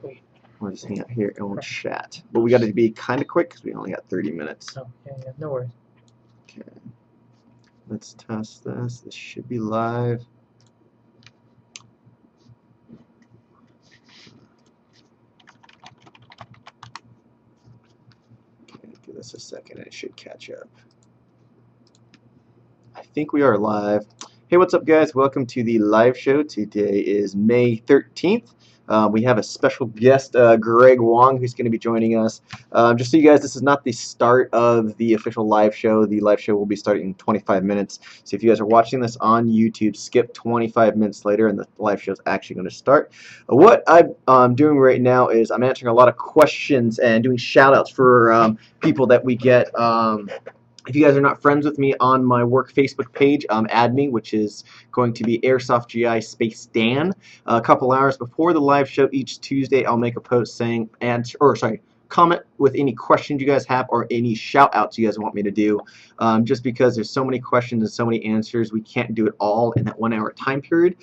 Sweet. We'll just hang out here and we'll chat. But we got to be kind of quick because we only got 30 minutes. Oh, yeah, no worries. Okay. Let's test this. This should be live. Okay, give this a second and it should catch up. I think we are live. Hey, what's up, guys? Welcome to the live show. Today is May 13th. We have a special guest, Greg Wong, who's going to be joining us. Just so you guys, this is not the start of the official live show. The live show will be starting in 25 minutes. So if you guys are watching this on YouTube, skip 25 minutes later and the live show is actually going to start. What I'm doing right now is I'm answering a lot of questions and doing shout outs for people that we get. If you guys are not friends with me on my work Facebook page, add me, which is going to be Airsoft GI Space Dan. A couple hours before the live show each Tuesday, I'll make a post saying comment with any questions you guys have or any shout outs you guys want me to do. Just because there's so many questions and so many answers, we can't do it all in that 1 hour time period.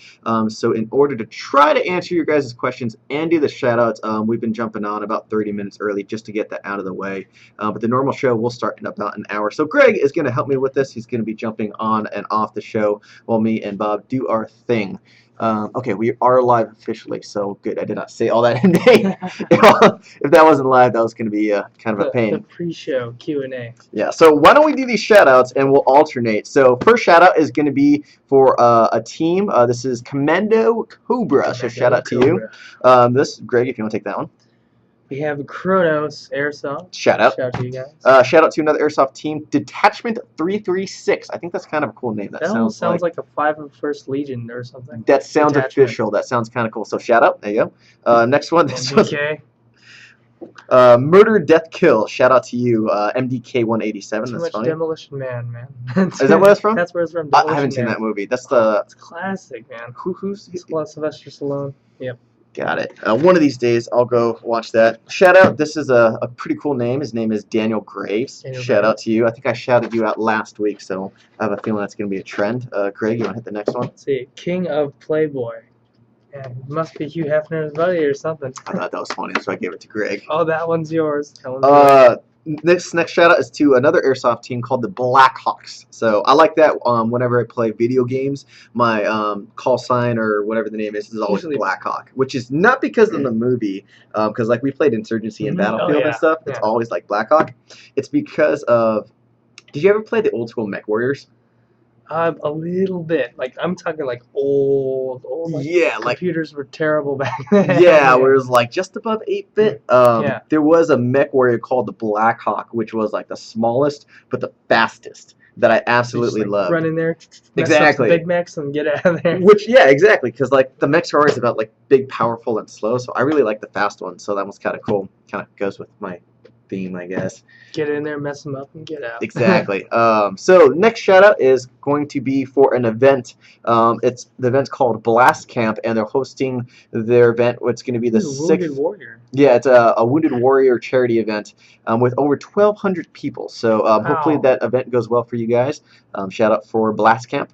So in order to try to answer your guys' questions and do the shout outs, we've been jumping on about 30 minutes early just to get that out of the way. But the normal show will start in about an hour. So Greg is going to help me with this. He's going to be jumping on and off the show while me and Bob do our thing. Okay, we are live officially, so good. I did not say all that in May. If that wasn't live, that was going to be kind of a pain. The pre-show Q&A. Yeah, so why don't we do these shout-outs and we'll alternate. So first shout-out is going to be for a team. This is Commando Cobra, so shout-out to you. This, Greg, if you want to take that one. We have Kronos Airsoft. Shout out. Shout out to you guys. Shout out to another Airsoft team, Detachment 336. I think that's kind of a cool name. That sounds like a 501st Legion or something. That sounds official. That sounds kind of cool. So shout out. There you go. Next one. This MDK. Murder, Death, Kill. Shout out to you, MDK 187. Too that's much funny. Demolition Man, man. Is that where it's from? That's where it's from. I haven't seen that movie. That's the. It's classic, man. Who's Sylvester Stallone. Yep. Got it. One of these days, I'll go watch that. Shout out. This is a pretty cool name. His name is Daniel Graves. Shout out to you. I think I shouted you out last week, so I have a feeling that's going to be a trend. Craig, you want to hit the next one? Let's see. King of Playboy. Yeah, must be Hugh Hefner's buddy or something. I thought that was funny, so I gave it to Greg. Oh, that one's yours. That one's yours. This next shout out is to another Airsoft team called the Blackhawks. So I like that whenever I play video games, my call sign or whatever the name is always Blackhawk, which is not because of the movie, because like we played Insurgency and Battlefield and stuff, it's always like Blackhawk. It's because of, did you ever play the old school Mech Warriors? A little bit. Like I'm talking like old. Like, yeah, like computers were terrible back then. Yeah, where it was like just above 8-bit. There was a Mech Warrior called the Blackhawk, which was like the smallest but the fastest that I absolutely loved. Run in there, exactly. Big mechs and get out of there. Which exactly, because like the mechs are always about like big, powerful, and slow. So I really like the fast one. So that was kind of cool. Kind of goes with my theme, I guess. Get in there, mess them up, and get out. Exactly. So next shout out is going to be for an event. The event's called Blast Camp, and they're hosting their event. It's going to be the Wounded Warrior. Yeah, it's a Wounded Warrior charity event with over 1,200 people. So hopefully that event goes well for you guys. Shout out for Blast Camp.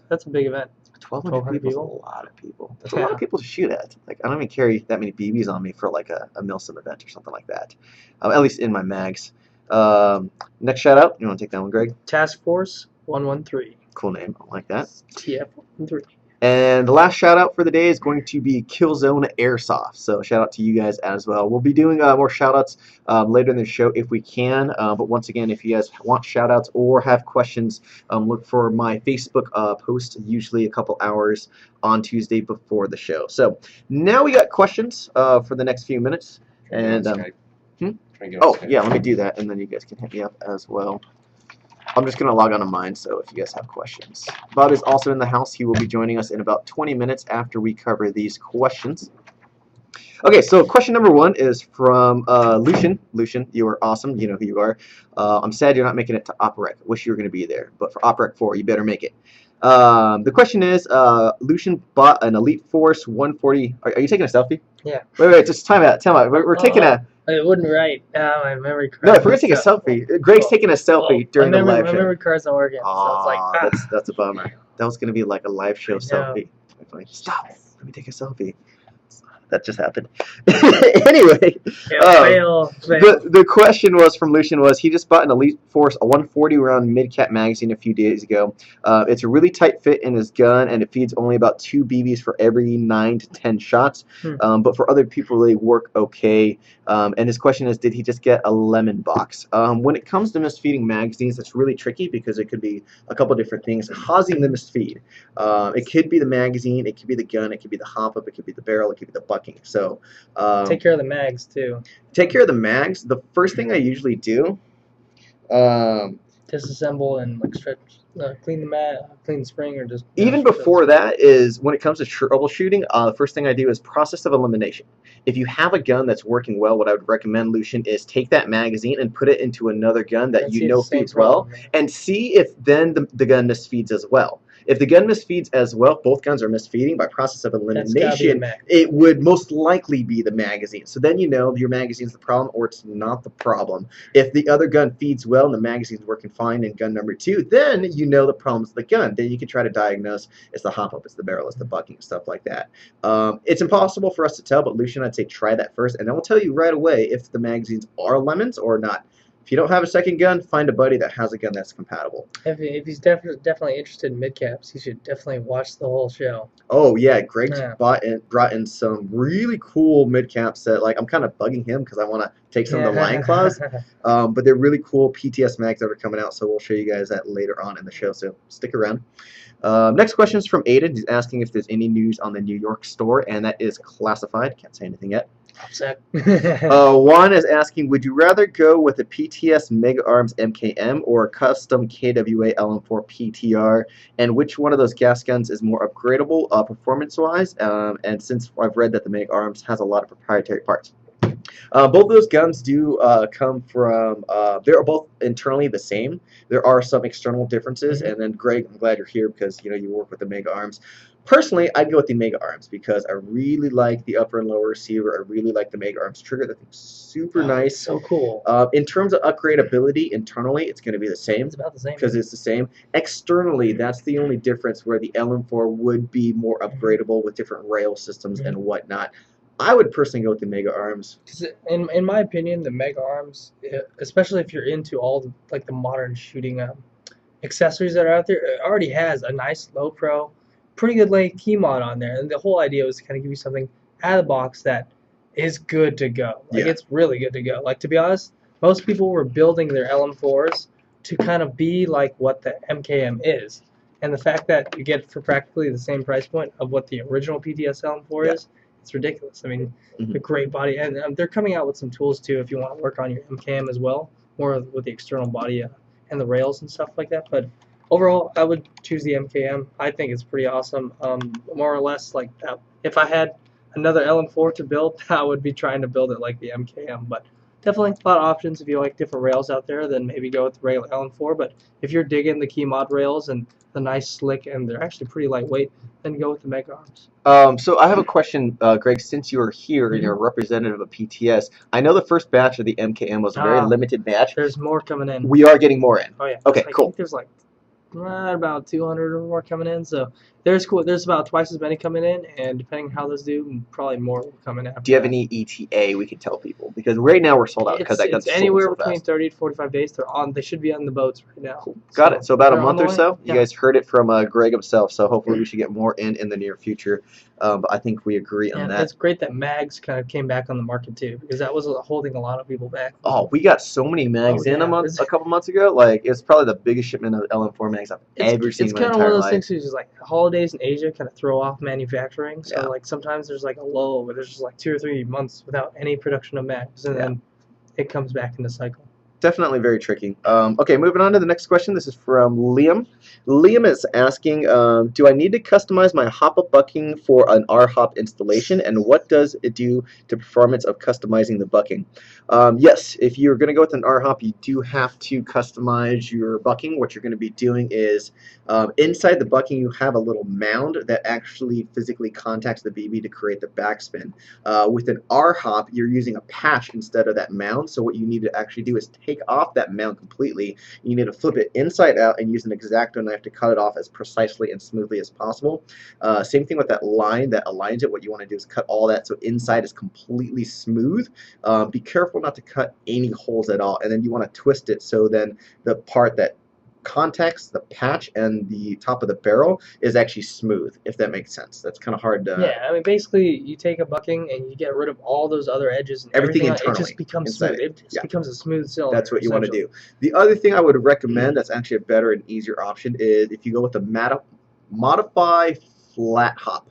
That's a big event. 1,200 people is a lot of people. That's a lot of people to shoot at. Like I don't even carry that many BBs on me for like a Milsim event or something like that. At least in my mags. Next shout out. You want to take that one, Greg? Task Force 113. Cool name. I like that. TF 113. And the last shout out for the day is going to be Killzone Airsoft. So shout out to you guys as well. We'll be doing more shout outs later in the show if we can. But once again, if you guys want shout outs or have questions, look for my Facebook post, usually a couple hours on Tuesday before the show. So now we got questions for the next few minutes. And yeah, let me do that, and then you guys can hit me up as well. I'm just going to log on to mine, so if you guys have questions. Bob is also in the house. He will be joining us in about 20 minutes after we cover these questions. Okay, so question number one is from Lucian. Lucian, you are awesome. You know who you are. I'm sad you're not making it to OpRec. Wish you were going to be there, but for OpRec 4, you better make it. The question is, Lucian bought an Elite Force 140. Are you taking a selfie? Yeah. Wait, just time out. We're taking a... It wouldn't write. My memory card. No, if we're going to take a selfie, Greg's taking a selfie during the live show. My memory card's not working, so it's like... That's a bummer. That was going to be like a live show selfie. Stop. Let me take a selfie. that just happened. Anyway, Yeah, fail. the question was from Lucian was he just bought an Elite Force a 140 round mid cap magazine a few days ago. It's a really tight fit in his gun, and it feeds only about 2 BBs for every 9 to 10 shots. But for other people, they work okay. And his question is, did he just get a lemon box? When it comes to misfeeding magazines, it's really tricky because it could be a couple different things causing the misfeed. It could be the magazine, it could be the gun, it could be the hop up, it could be the barrel, it could be the bucking. So take care of the mags too. Take care of the mags. The first thing I usually do, disassemble and like stretch, clean the mag, clean the spring, or just even before that is when it comes to troubleshooting. The first thing I do is process of elimination. If you have a gun that's working well, what I would recommend, Lucian, is take that magazine and put it into another gun that you know feeds well, and see if then the gun misfeeds as well. If the gun misfeeds as well, both guns are misfeeding by process of elimination, it would most likely be the magazine. So then you know your magazine's the problem or it's not the problem. If the other gun feeds well and the magazine's working fine in gun number 2, then you know the problem's the gun. Then you can try to diagnose it's the hop up, it's the barrel, it's the bucking, stuff like that. It's impossible for us to tell, but Lucian, I'd say try that first, and then we'll tell you right away if the magazines are lemons or not. If you don't have a second gun, find a buddy that has a gun that's compatible. If he's definitely interested in mid-caps, he should definitely watch the whole show. Oh, yeah. Greg's brought in some really cool mid-caps that, like, I'm kind of bugging him because I want to take some of the line claws. But they're really cool PTS mags that are coming out, so we'll show you guys that later on in the show, so stick around. Next question is from Aiden. He's asking if there's any news on the New York store, and that is classified. Can't say anything yet. Upset. Juan is asking, would you rather go with a PTS Mega Arms MKM or a custom KWA LM4 PTR? And which one of those gas guns is more upgradable performance-wise? And since I've read that the Mega Arms has a lot of proprietary parts. Both of those guns do come from, they're both internally the same. There are some external differences, and then Greg, I'm glad you're here because you work with the Mega Arms. Personally, I'd go with the Mega Arms because I really like the upper and lower receiver. I really like the Mega Arms trigger. That thing's super nice. So cool. In terms of upgradability, internally, it's going to be the same. It's about the same. Because it's the same. Externally, that's the only difference where the LM4 would be more upgradable with different rail systems and whatnot. I would personally go with the Mega Arms. In my opinion, the Mega Arms, especially if you're into all the modern shooting accessories that are out there, it already has a nice low pro, pretty good lane key mod on there, and the whole idea was to kind of give you something out of the box that is good to go. It's really good to go. Like, to be honest, most people were building their LM4s to kind of be like what the MKM is, and the fact that you get for practically the same price point of what the original PTS LM4 is, it's ridiculous. I mean, a great body, and they're coming out with some tools too if you want to work on your MKM as well, more with the external body and the rails and stuff like that. But overall, I would choose the MKM. I think it's pretty awesome. More or less like that. If I had another LM4 to build, I would be trying to build it like the MKM. But definitely a lot of options. If you like different rails out there, then maybe go with the regular LM4. But if you're digging the key mod rails and the nice slick, and they're actually pretty lightweight, then go with the Mega Arms. So I have a question, Greg, since you are here and you're a representative of PTS, I know the first batch of the MKM was a very limited batch. There's more coming in. We are getting more in. Oh, yeah. Okay, cool. I think there's about 200 or more coming in, so there's about twice as many coming in, and depending on how those do, probably more will come in after. Do you have any ETA we can tell people? Because right now we're sold out because that gun's sold anywhere between 30 to 45 days. They should be on the boats right now. Cool. Got it. So about a month or so. You guys heard it from Greg himself. So hopefully we should get more in the near future. But I think we agree on that. It's great that mags kind of came back on the market too, because that was holding a lot of people back. Oh, we got so many mags in a couple months ago. Like, it's probably the biggest shipment of LM4 mags I've ever seen in my entire life. It's kind of one of those things who's just like holidays in Asia kind of throw off manufacturing. So sometimes there's a lull where there's just 2 or 3 months without any production of mags, and then it comes back in the cycle. Definitely very tricky. Okay, moving on to the next question. This is from Liam. Liam is asking, do I need to customize my hop-up bucking for an R-hop installation, and what does it do to performance of customizing the bucking? Yes, if you're going to go with an R-hop, you do have to customize your bucking. What you're going to be doing is inside the bucking, you have a little mound that actually physically contacts the BB to create the backspin. With an R-hop, you're using a patch instead of that mound, so what you need to actually do is take off that mount completely, you need to flip it inside out and use an X-Acto knife to cut it off as precisely and smoothly as possible. Same thing with that line that aligns it. What you want to do is cut all that so inside is completely smooth. Be careful not to cut any holes at all, and then you want to twist it so then the part that contacts the patch and the top of the barrel is actually smooth, if that makes sense. That's kind of hard to... Yeah, I mean, basically, you take a bucking and you get rid of all those other edges and Everything everything. It internally just becomes inside smooth. it. It just Yeah, becomes a smooth cylinder. that's what you want to Essentially. do. The other thing I would recommend that's actually a better and easier option is if you go with the Modify Flat Hop.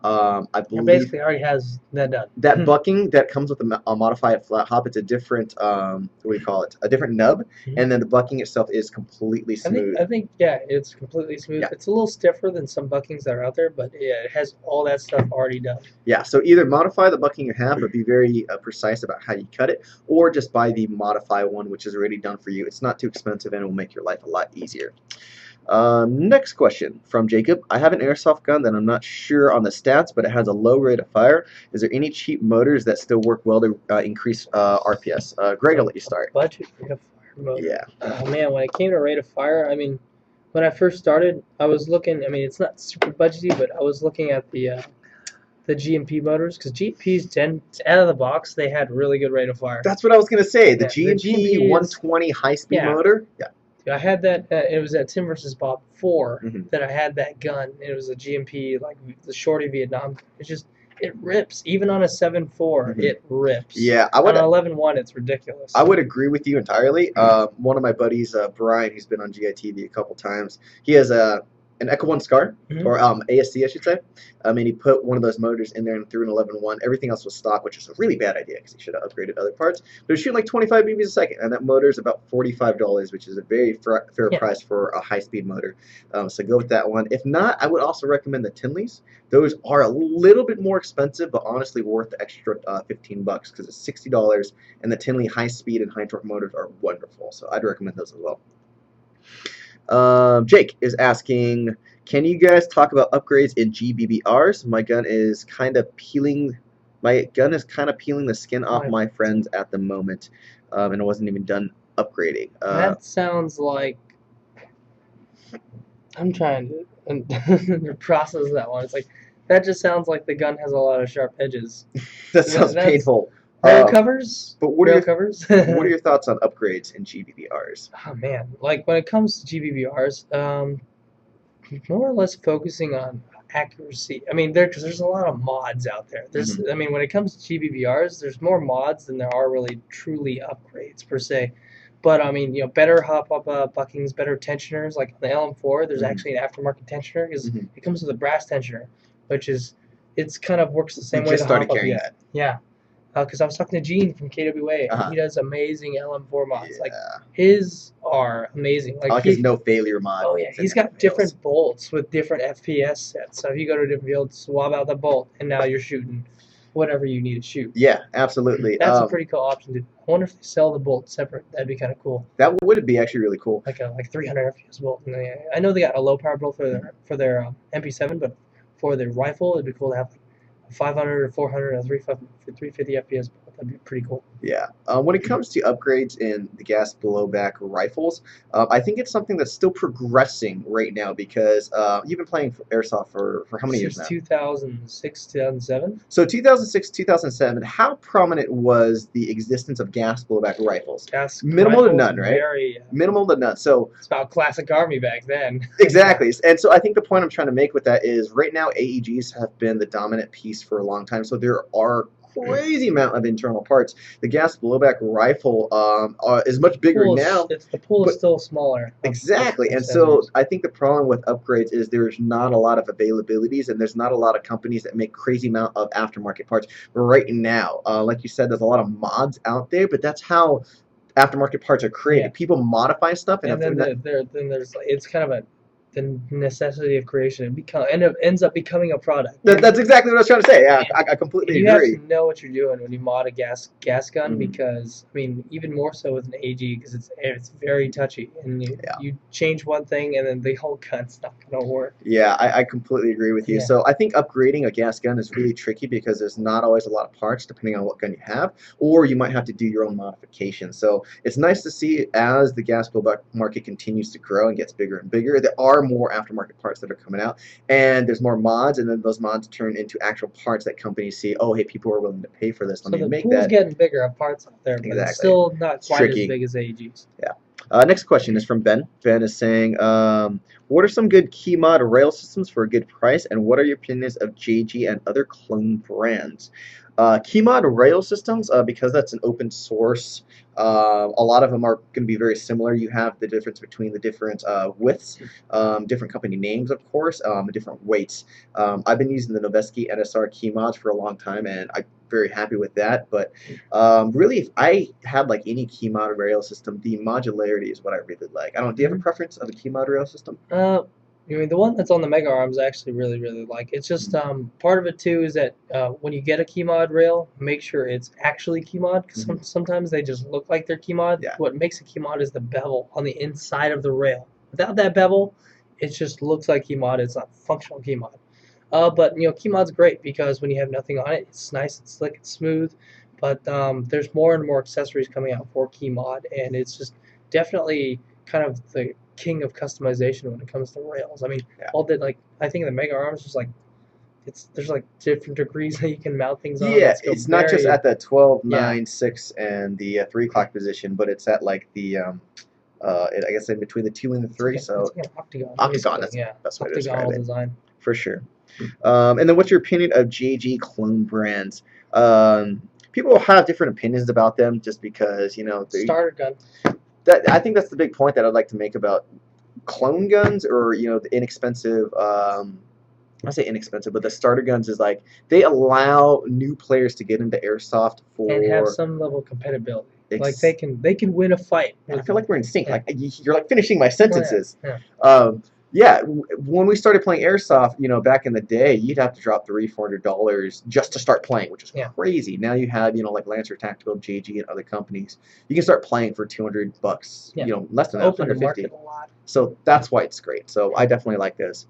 I It believe basically already has that done. that bucking that comes with a modified flat hop, it's a different what do you call it? A different nub, and then the bucking itself is completely smooth. I think, yeah, it's completely smooth. Yeah. It's a little stiffer than some buckings that are out there, but yeah, it has all that stuff already done. Yeah, so either modify the bucking you have, but be very precise about how you cut it, or just buy the modify one, which is already done for you. It's not too expensive and it will make your life a lot easier. Next question from Jacob. I have an airsoft gun that I'm not sure on the stats, but it has a low rate of fire. Is there any cheap motors that still work well to increase RPS? Greg, I'll let you start. Budget rate of fire motor. Yeah. Oh man, when it came to rate of fire, I mean, when I first started, I was looking. I mean, it's not super budgety, but I was looking at the GMP motors, because GMPs tend out of the box they had really good rate of fire. That's what I was gonna say. The Yeah, GMP 120 high-speed motor. Yeah. I had that. It was at Tim vs. Bob 4 that I had that gun. It was a GMP, like the Shorty Vietnam. It rips. Even on a 7.4, it rips. Yeah, on an 11.1, it's ridiculous. I would agree with you entirely. One of my buddies, Brian, who's been on GITV a couple times, he has an Echo One Scar, or ASC, I should say. And he put one of those motors in there and threw an 11.1. Everything else was stock, which is a really bad idea because he should have upgraded other parts. But it was shooting like 25 BBs a second, and that motor is about $45, which is a very fair price for a high-speed motor. So go with that one. If not, I would also recommend the Tinleys. Those are a little bit more expensive, but honestly worth the extra $15 because it's $60, and the Tinley high-speed and high-torque motors are wonderful. So I'd recommend those as well. Jake is asking, can you guys talk about upgrades in GBBRs? My gun is kind of peeling the skin off my friends at the moment, and it wasn't even done upgrading. That sounds like, I'm trying to process that one. It's like, that just sounds like the gun has a lot of sharp edges. That sounds painful. Rail covers? But what are your thoughts on upgrades in GBBRs? Oh man, like when it comes to GBBRs, more or less focusing on accuracy. I mean, there's a lot of mods out there. I mean, when it comes to GBBRs, there's more mods than there are really truly upgrades per se. But I mean, better hop-up buckings, better tensioners. Like on the LM4, there's actually an aftermarket tensioner because it comes with a brass tensioner, which it's kind of works the same way. Just started carrying that. Yeah. Because I was talking to Gene from KWA, and he does amazing LM4 mods. Yeah. Like his are amazing. Like his no failure mod. Oh yeah, he's got different bolts with different FPS sets. So if you go to a different field, swap out the bolt, and now you're shooting whatever you need to shoot. Yeah, absolutely. That's a pretty cool option. I wonder if they sell the bolt separate. That'd be kind of cool. That would be actually really cool. Like 300 FPS bolt. And I know they got a low power bolt for their MP7, but for the rifle, it'd be cool to have like 500 or 400 or 350 FPS. That'd be pretty cool. Yeah. When it comes to upgrades in the gas blowback rifles, I think it's something that's still progressing right now because you've been playing Airsoft for how many years now? 2006, 2007. So 2006, 2007, how prominent was the existence of gas blowback rifles? Minimal to none, right? Minimal to none. So it's about classic Army back then. Exactly. And so I think the point I'm trying to make with that is right now AEGs have been the dominant piece for a long time. So there are crazy amount of internal parts. The gas blowback rifle is much bigger now. The pool is still smaller. Exactly. And so I think the problem with upgrades is there's not a lot of availabilities and there's not a lot of companies that make crazy amount of aftermarket parts. But right now, like you said, there's a lot of mods out there, but that's how aftermarket parts are created. People modify stuff, and then there's it's kind of the necessity of creation and ends up becoming a product. That's exactly what I was trying to say. Yeah, I And completely you have to agree. know what you're doing when you mod a gas gun Mm, because I mean even more so with an AG because it's very touchy and yeah. you change one thing and then the whole gun's not gonna work. Yeah, I completely agree with you. Yeah. So I think upgrading a gas gun is really tricky because there's not always a lot of parts depending on what gun you have, or you might have to do your own modifications. So it's nice to see as the gas blowback market continues to grow and gets bigger and bigger, there are more aftermarket parts that are coming out, and there's more mods, and then those mods turn into actual parts that companies see, oh, hey, people are willing to pay for this. Let So me the make pool's that. getting bigger of parts out there, but it's Exactly. still not It's quite as tricky. big as AGs. Yeah. Next question is from Ben. Ben is saying, what are some good key mod rail systems for a good price, and what are your opinions of JG and other clone brands? Key mod rail systems, because that's an open source, a lot of them are going to be very similar. You have the difference between the different widths, different company names, of course, different weights. I've been using the Noveski NSR key mods for a long time, and I'm very happy with that. But really, if I had like any key mod rail system, the modularity is what I really like. I don't. Do you have a Mhm. preference of a key mod rail system? I mean, the one that's on the Mega Arms I actually really like. It's just part of it too is that when you get a key mod rail, make sure it's actually key mod because Mm-hmm. sometimes they just look like they're key mod. Yeah. What makes a key mod is the bevel on the inside of the rail. Without that bevel, it just looks like key mod. It's not functional key mod. But key mod's great because when you have nothing on it, it's nice, it's slick, it's smooth. But there's more and more accessories coming out for key mod, and it's just definitely kind of the king of customization when it comes to rails. I mean, Yeah. all the like I think the Mega Arms is like there's like different degrees that you can mount things on. Yeah, It's go it's not just very at the 12, yeah 9, 6, and the 3 o'clock position, but it's at like the I guess in between the 2 and the 3. it's So like an octagon octagon, basically. that's the Yeah, best way to describe octagonal it, design. for sure. And then what's your opinion of JG clone brands? People have different opinions about them just because, Starter gun. I think that's the big point that I'd like to make about clone guns, or the inexpensive. I say inexpensive, but the starter guns is like they allow new players to get into airsoft And have for. some level of compatibility. Like Ex- they can win a fight I with feel them. like we're in sync. Yeah. Like you're like finishing my Well, yeah. sentences. Yeah. Um, yeah, when we started playing airsoft, back in the day, you'd have to drop $300-$400 just to start playing, which is Yeah. crazy. Now you have, like Lancer Tactical, JG, and other companies. You can start playing for $200. Yeah. Less than that, Open the 150. market a lot. So that's why it's great. So I definitely like this.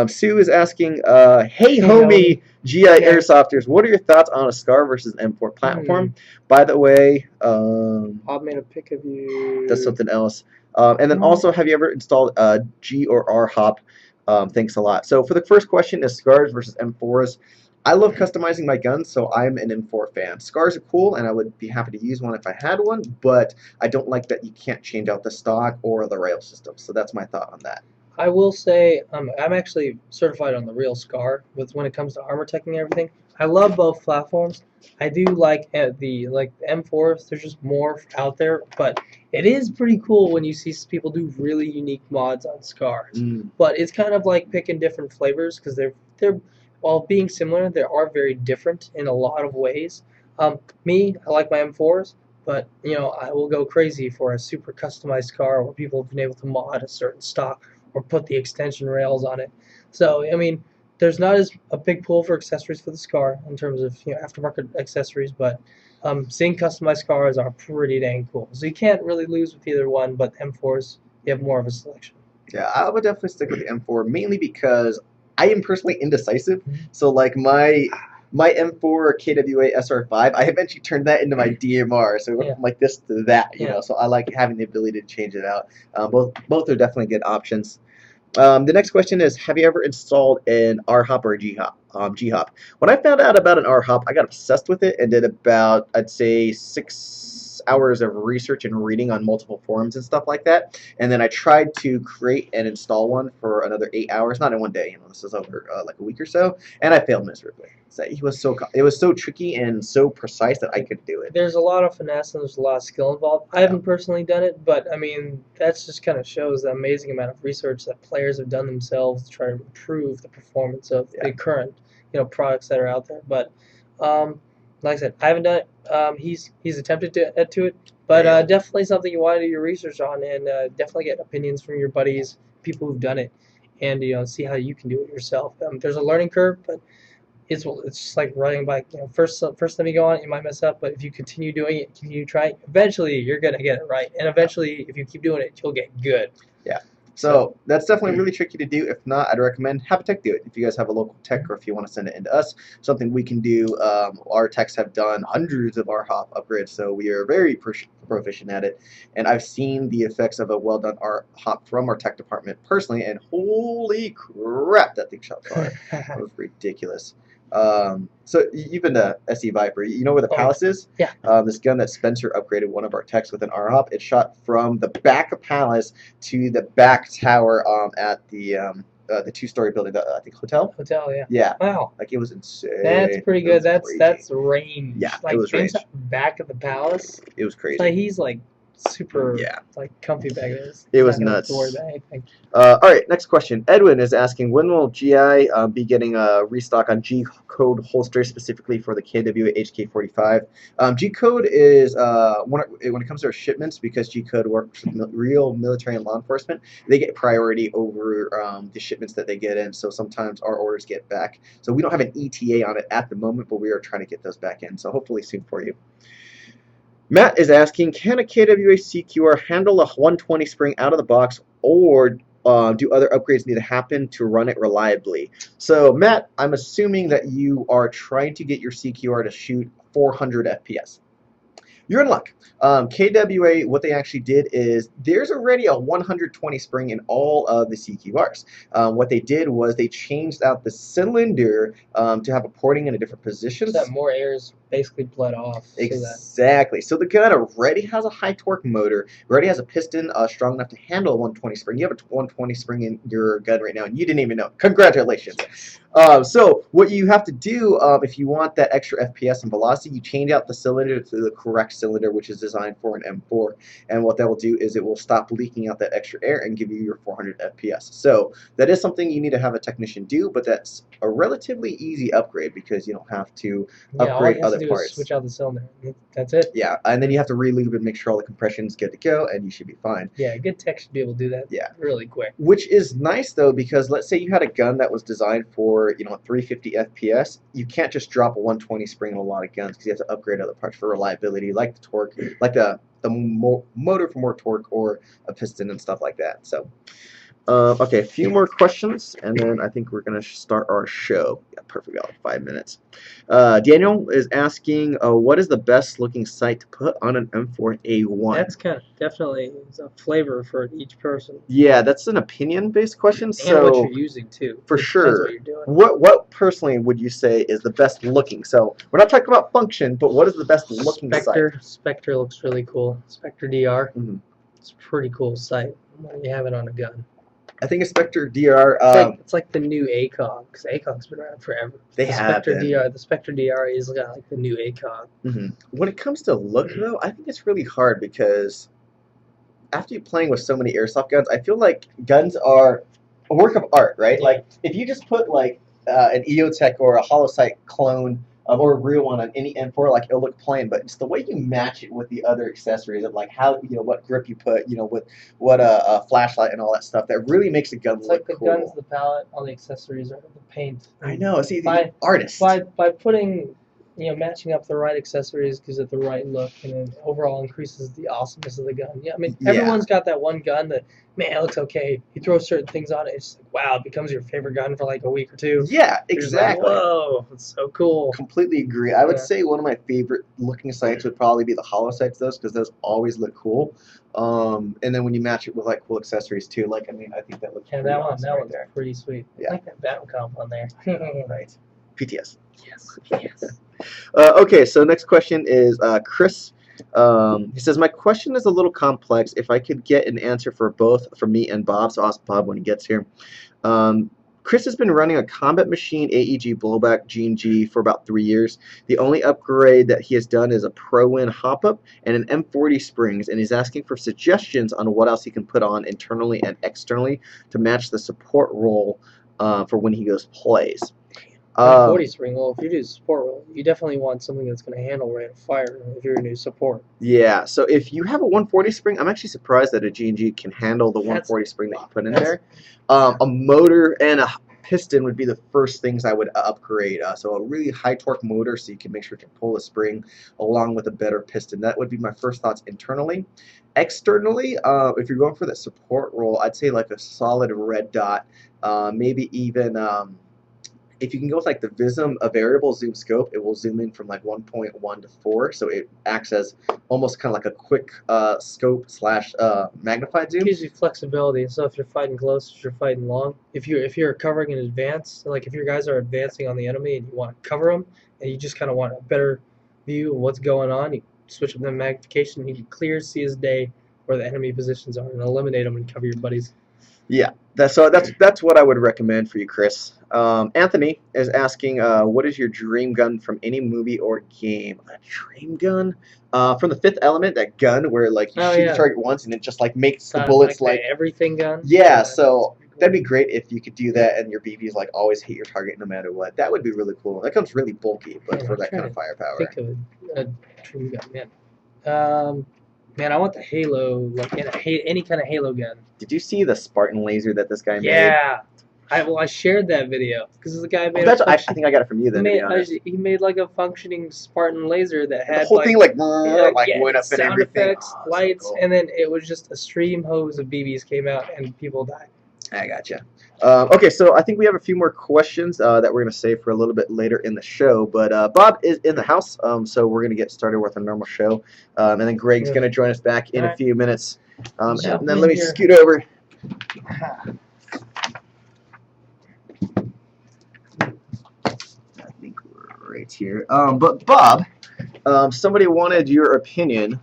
Sue is asking, hey Hey, homie, homie. GI Yeah. Airsofters, what are your thoughts on a SCAR versus M4 platform? By the way, Bob made a pic of you. that's something else. And then also, have you ever installed G or R hop? Thanks a lot. So for the first question, is SCARs versus M4s? I love customizing my guns, so I'm an M4 fan. SCARs are cool, and I would be happy to use one if I had one, but I don't like that you can't change out the stock or the rail system. So that's my thought on that. I will say I'm actually certified on the real SCAR with when it comes to armor tech and everything. I love both platforms. I do like the M4s. There's just more out there, but it is pretty cool when you see people do really unique mods on SCARs. Mm. But it's kind of like picking different flavors because they're while being similar, they are very different in a lot of ways. I like my M4s, but I will go crazy for a super customized car where people have been able to mod a certain stock or put the extension rails on it. So I mean, there's not as a big pool for accessories for the Scar in terms of aftermarket accessories, but seeing customized cars are pretty dang cool. So you can't really lose with either one, but M4s you have more of a selection. Yeah, I would definitely stick with the M4 mainly because I am personally indecisive. Mhm. So like my M4 KWA SR5, I eventually turned that into my DMR. So it went Yeah, from like this to that, yeah. So I like having the ability to change it out. Both are definitely good options. The next question is, have you ever installed an R-hop or a G-hop? G-hop. When I found out about an R-hop, I got obsessed with it and did about, I'd say, 6 hours of research and reading on multiple forums and stuff like that. And then I tried to create and install one for another 8 hours, not in one day. This is over like a week or so, and I failed miserably. So it was so tricky and so precise that I couldn't do it. There's a lot of finesse and there's a lot of skill involved. I Yeah. haven't personally done it, but I mean that's just kind of shows the amazing amount of research that players have done themselves to try to improve the performance of Yeah. the current products that are out there. But like I said, I haven't done it. He's attempted to it, but Failed. definitely something you want to do your research on and definitely get opinions from your buddies people who've done it, and see how you can do it yourself. There's a learning curve, but it's just like riding a bike. First time you go on it, you might mess up, but if you continue doing it, continue trying, eventually you're gonna get it right, and eventually, if you keep doing it, you'll get good. Yeah. So that's definitely really tricky to do. If not, I'd recommend have a tech do it. If you guys have a local tech, or if you want to send it into us, something we can do. Our techs have done hundreds of our hop upgrades, so we are very proficient at it. And I've seen the effects of a well done art hop from our tech department personally, and holy crap, that thing shot fire. That was ridiculous. So you've been to SE Viper. You know where the palace is? Yeah. This gun that Spencer upgraded one of our techs with an R-Hop, it shot from the back of palace to the back tower at the two-story building, I think hotel. Hotel, yeah. Yeah. Wow. Like it was insane. That's pretty good. That's range. Yeah, like it was range. Back of the palace. It was crazy. Like he's like super comfy back there. It was nuts. Don't worry about anything. All right, next question. Edwin is asking, when will GI be getting a restock on G-code holsters specifically for the KWA HK45? G-code is, when it comes to our shipments, because G-code works with real military and law enforcement, they get priority over the shipments that they get in, so sometimes our orders get back. So we don't have an ETA on it at the moment, but we are trying to get those back in, so hopefully soon for you. Matt is asking, can a KWA CQR handle a 120 spring out of the box, or do other upgrades need to happen to run it reliably? So, Matt, I'm assuming that you are trying to get your CQR to shoot 400 FPS. You're in luck. KWA, what they actually did is there's already a 120 spring in all of the CQRs. What they did was they changed out the cylinder to have a porting in a different position. So that more air is basically bled off. Exactly. So the gun already has a high torque motor, already has a piston strong enough to handle a 120 spring. You have a 120 spring in your gun right now, and you didn't even know. Congratulations. So what you have to do if you want that extra FPS and velocity, you change out the cylinder to the correct cylinder, which is designed for an M4. And what that will do is it will stop leaking out that extra air and give you your 400 FPS. So that is something you need to have a technician do, but that's a relatively easy upgrade because you don't have to upgrade other parts. Switch out the cylinder. That's it. Yeah, and then you have to re-lube and make sure all the compression's good to go, and you should be fine. Yeah, a good tech should be able to do that. Yeah, really quick. Which is nice though, because let's say you had a gun that was designed for 350 FPS, you can't just drop a 120 spring in a lot of guns because you have to upgrade other parts for reliability, like the torque, like the motor for more torque, or a piston and stuff like that. So. Okay, a few more questions, and then I think we're going to start our show. Yeah, perfect, about 5 minutes. Daniel is asking, what is the best looking sight to put on an M4A1? That's kind of definitely a flavor for each person. Yeah, that's an opinion-based question. And so what you're using, too. For sure. What you're doing. What personally would you say is the best looking? So we're not talking about function, but what is the best looking sight? Spectre looks really cool. Spectre DR. Mm-hmm. It's a pretty cool sight when you have it on a gun. I think a Spectre DR. It's like the new ACOG, because ACOG's been around forever. The Spectre DR is like the new ACOG. Mm-hmm. When it comes to look, though, I think it's really hard because after you're playing with so many airsoft guns, I feel like guns are a work of art, right? Yeah. Like if you just put like an EOTech or a hollow sight clone or a real one on any M4, like it'll look plain, but it's the way you match it with the other accessories of like how what grip you put, with what a flashlight and all that stuff that really makes a gun look cool. Like the guns, the palette, all the accessories are the paint. I know. See, the artist by putting matching up the right accessories gives it the right look, and it overall increases the awesomeness of the gun. Yeah, I mean everyone's got that one gun that it looks okay. You throw certain things on it, it's like wow, it becomes your favorite gun for like a week or two. Yeah, exactly. Like, whoa, it's so cool. Completely agree. I would say one of my favorite looking sights would probably be the hollow sights, because those always look cool. And then when you match it with like cool accessories too, I think that looks that one's pretty sweet. Yeah. I like that battle comp on there. Right. PTS. Yes. Yes. Okay, so next question is Chris. He says, my question is a little complex. If I could get an answer for both from me and Bob, so I'll ask Bob when he gets here. Chris has been running a Combat Machine AEG blowback G&G for about 3 years. The only upgrade that he has done is a Pro-Win hop-up and an M40 springs, and he's asking for suggestions on what else he can put on internally and externally to match the support role for when he goes plays. 140 spring. Well, if you do support role, you definitely want something that's going to handle rate of fire if you're going to do support. Yeah, so if you have a 140 spring, I'm actually surprised that a G&G can handle the That's 140 spring that you put in that's there. A motor and a piston would be the first things I would upgrade. So a really high torque motor so you can make sure to pull the spring along with a better piston. That would be my first thoughts internally. Externally, if you're going for that support role, I'd say like a solid red dot, maybe even if you can go with like the Vism, a variable zoom scope, it will zoom in from like 1.1 to 4, so it acts as almost kind of like a quick scope slash magnified zoom. It gives you flexibility. So if you're fighting close, if you're fighting long, if you're covering in advance, like if your guys are advancing on the enemy and you want to cover them, and you just kind of want a better view of what's going on, you switch up the magnification. You can clear see as day where the enemy positions are and eliminate them and cover your buddies. Yeah, that's what I would recommend for you, Chris. Anthony is asking, what is your dream gun from any movie or game? A dream gun? From the Fifth Element, that gun where like you shoot the target once and it just like makes the bullets like the everything gun. Yeah, so that'd be great if you could do that and your BBs like always hit your target no matter what. That would be really cool. That gun's really bulky, but Man, for I'm that kind trying of firepower. Think of a dream gun, man. Man, I want the Halo, like any kind of Halo gun. Did you see the Spartan laser that this guy made? Yeah, I shared that video because the guy made. I think I got it from you then. He made like a functioning Spartan laser that had the whole thing like went up and sound everything. effects, lights, so cool. and then it was just a stream hose of BBs came out and people died. I gotcha. Okay, so I think we have a few more questions that we're going to save for a little bit later in the show. But Bob is in the house, so we're going to get started with our normal show. And then Greg's going to join us back in a few minutes. And then let me scoot over. I think we're right here. But Bob, somebody wanted your opinion,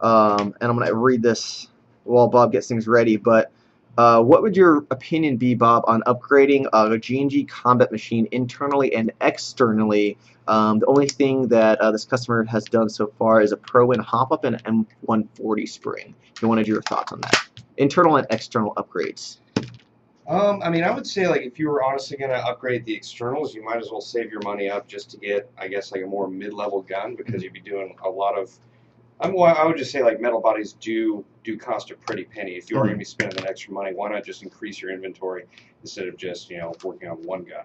and I'm going to read this while Bob gets things ready. But what would your opinion be, Bob, on upgrading a G&G combat machine internally and externally? The only thing that this customer has done so far is a Pro-Win hop-up and an M140 spring. He wanted your thoughts on that. Internal and external upgrades. I mean, I would say, like, if you were honestly going to upgrade the externals, you might as well save your money up just to get, I guess, like a more mid-level gun, because you'd be doing a lot of, I would just say, like, metal bodies do cost a pretty penny. If you are going to be spending that extra money, why not just increase your inventory instead of just, you know, working on one gun?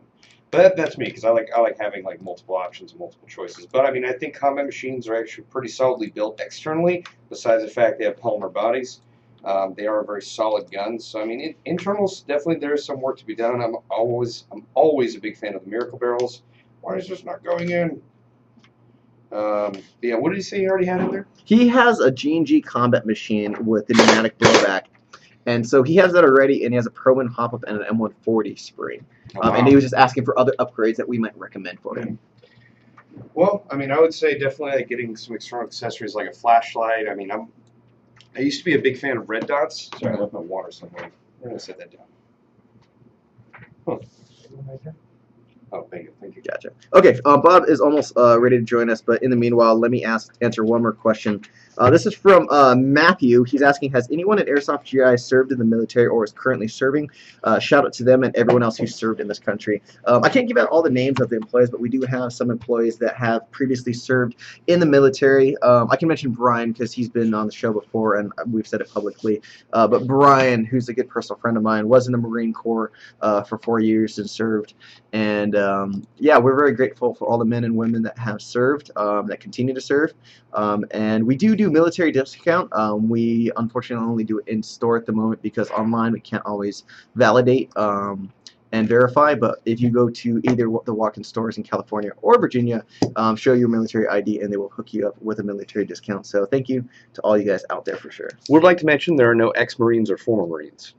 But that's me, because I like having, like, multiple options and multiple choices. But, I mean, I think combat machines are actually pretty solidly built externally, besides the fact they have polymer bodies. They are very solid guns. So I mean, internals definitely there's some work to be done. I'm always a big fan of the Miracle barrels. Why is this not going in? Yeah, what did he say he already had in there? He has a G&G combat machine with the pneumatic blowback, and so he has that already, and he has a Pro-Win hop-up and an M140 spring. Wow. And he was just asking for other upgrades that we might recommend for him. Well, I mean, I would say definitely like getting some external accessories like a flashlight. I mean, I used to be a big fan of red dots. Sorry, I left my water somewhere. I'm going to set that down. Huh. Oh, thank you. Gotcha. Okay, Bob is almost ready to join us, but in the meanwhile, let me answer one more question. This is from Matthew. He's asking, has anyone at Airsoft GI served in the military or is currently serving? Shout out to them and everyone else who served in this country. I can't give out all the names of the employees, but we do have some employees that have previously served in the military. I can mention Brian because he's been on the show before and we've said it publicly. But Brian, who's a good personal friend of mine, was in the Marine Corps for 4 years and served. And yeah, we're very grateful for all the men and women that have served, that continue to serve. And we do military discount. We unfortunately only do it in store at the moment because online we can't always validate and verify. But if you go to either the walk-in stores in California or Virginia, show your military ID and they will hook you up with a military discount. So thank you to all you guys out there for sure. Would like to mention there are no ex-Marines or former Marines.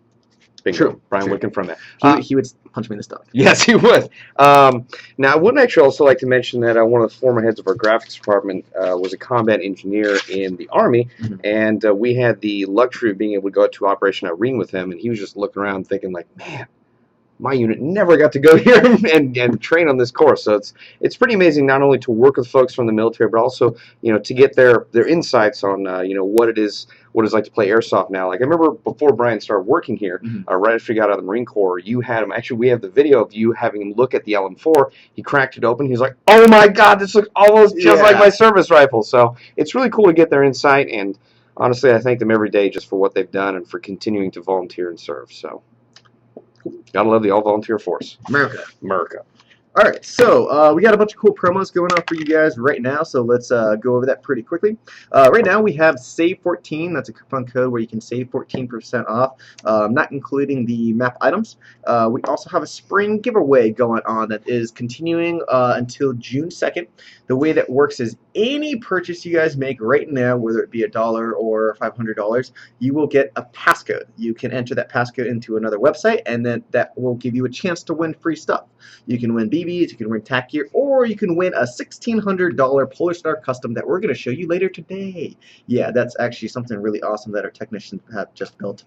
Bingo. True. Brian would confirm that. He would punch me in the stomach. Yes, he would. Now, I would actually also like to mention that one of the former heads of our graphics department was a combat engineer in the Army, and we had the luxury of being able to go out to Operation Irene with him, and he was just looking around thinking like, man, my unit never got to go here and train on this course. So it's pretty amazing not only to work with folks from the military, but also to get their insights on what it's like to play airsoft now. Like I remember before Brian started working here, right after he got out of the Marine Corps, you had him. Actually, we have the video of you having him look at the LM4. He cracked it open. He was like, "Oh my God, this looks almost just like my service rifle." So it's really cool to get their insight, and honestly, I thank them every day just for what they've done and for continuing to volunteer and serve. So, gotta love the all-volunteer force. America. All right, so we got a bunch of cool promos going on for you guys right now, so let's go over that pretty quickly. Right now we have Save14. That's a coupon code where you can save 14% off, not including the map items. We also have a spring giveaway going on that is continuing until June 2nd. The way that works is any purchase you guys make right now, whether it be $1 or $500, you will get a passcode. You can enter that passcode into another website, and then that will give you a chance to win free stuff. You can win BBs, you can win tack gear, or you can win a $1,600 Polar Star custom that we're going to show you later today. Yeah, that's actually something really awesome that our technicians have just built.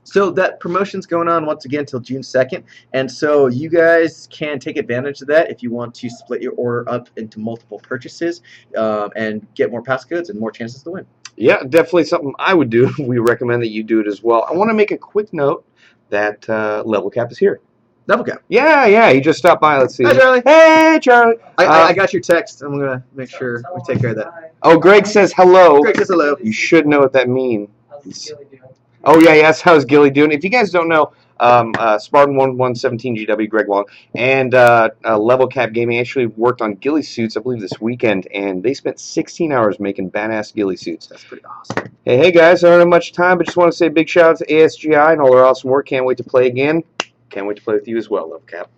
So that promotion's going on once again till June 2nd, and so you guys can take advantage of that if you want to split your order up into multiple purchases and get more passcodes and more chances to win. Yeah, definitely something I would do. We recommend that you do it as well. I want to make a quick note that Level Cap is here. Level Cap. Yeah, he just stopped by. Let's see. Hi, Charlie. Hey, Charlie. I got your text. I'm going to make sure we take care of that. Oh, Greg says hello. Greg says hello. You should know what that means. How's Gilly doing? Oh, yeah, yes. How's Gilly doing? If you guys don't know, Spartan 1117 GW, Greg Wong, and Level Cap Gaming actually worked on ghillie suits, I believe, this weekend, and they spent 16 hours making badass ghillie suits. That's pretty awesome. Hey, guys, I don't have much time, but just want to say a big shout out to ASGI and all their awesome work. Can't wait to play again. Can't wait to play with you as well, Level Cap.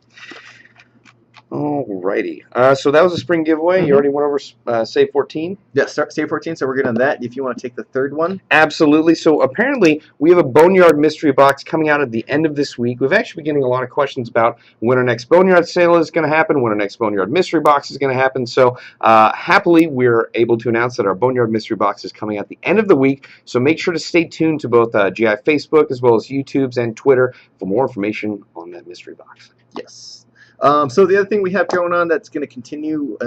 Alrighty. So that was a spring giveaway. You already went over Save 14? Yes, Save 14, so we're good on that. If you want to take the third one. Absolutely. So apparently we have a Boneyard mystery box coming out at the end of this week. We've actually been getting a lot of questions about when our next Boneyard sale is going to happen, when our next Boneyard mystery box is going to happen. So happily we're able to announce that our Boneyard mystery box is coming at the end of the week. So make sure to stay tuned to both GI Facebook as well as YouTube's and Twitter for more information on that mystery box. Yes. So the other thing we have going on that's going to continue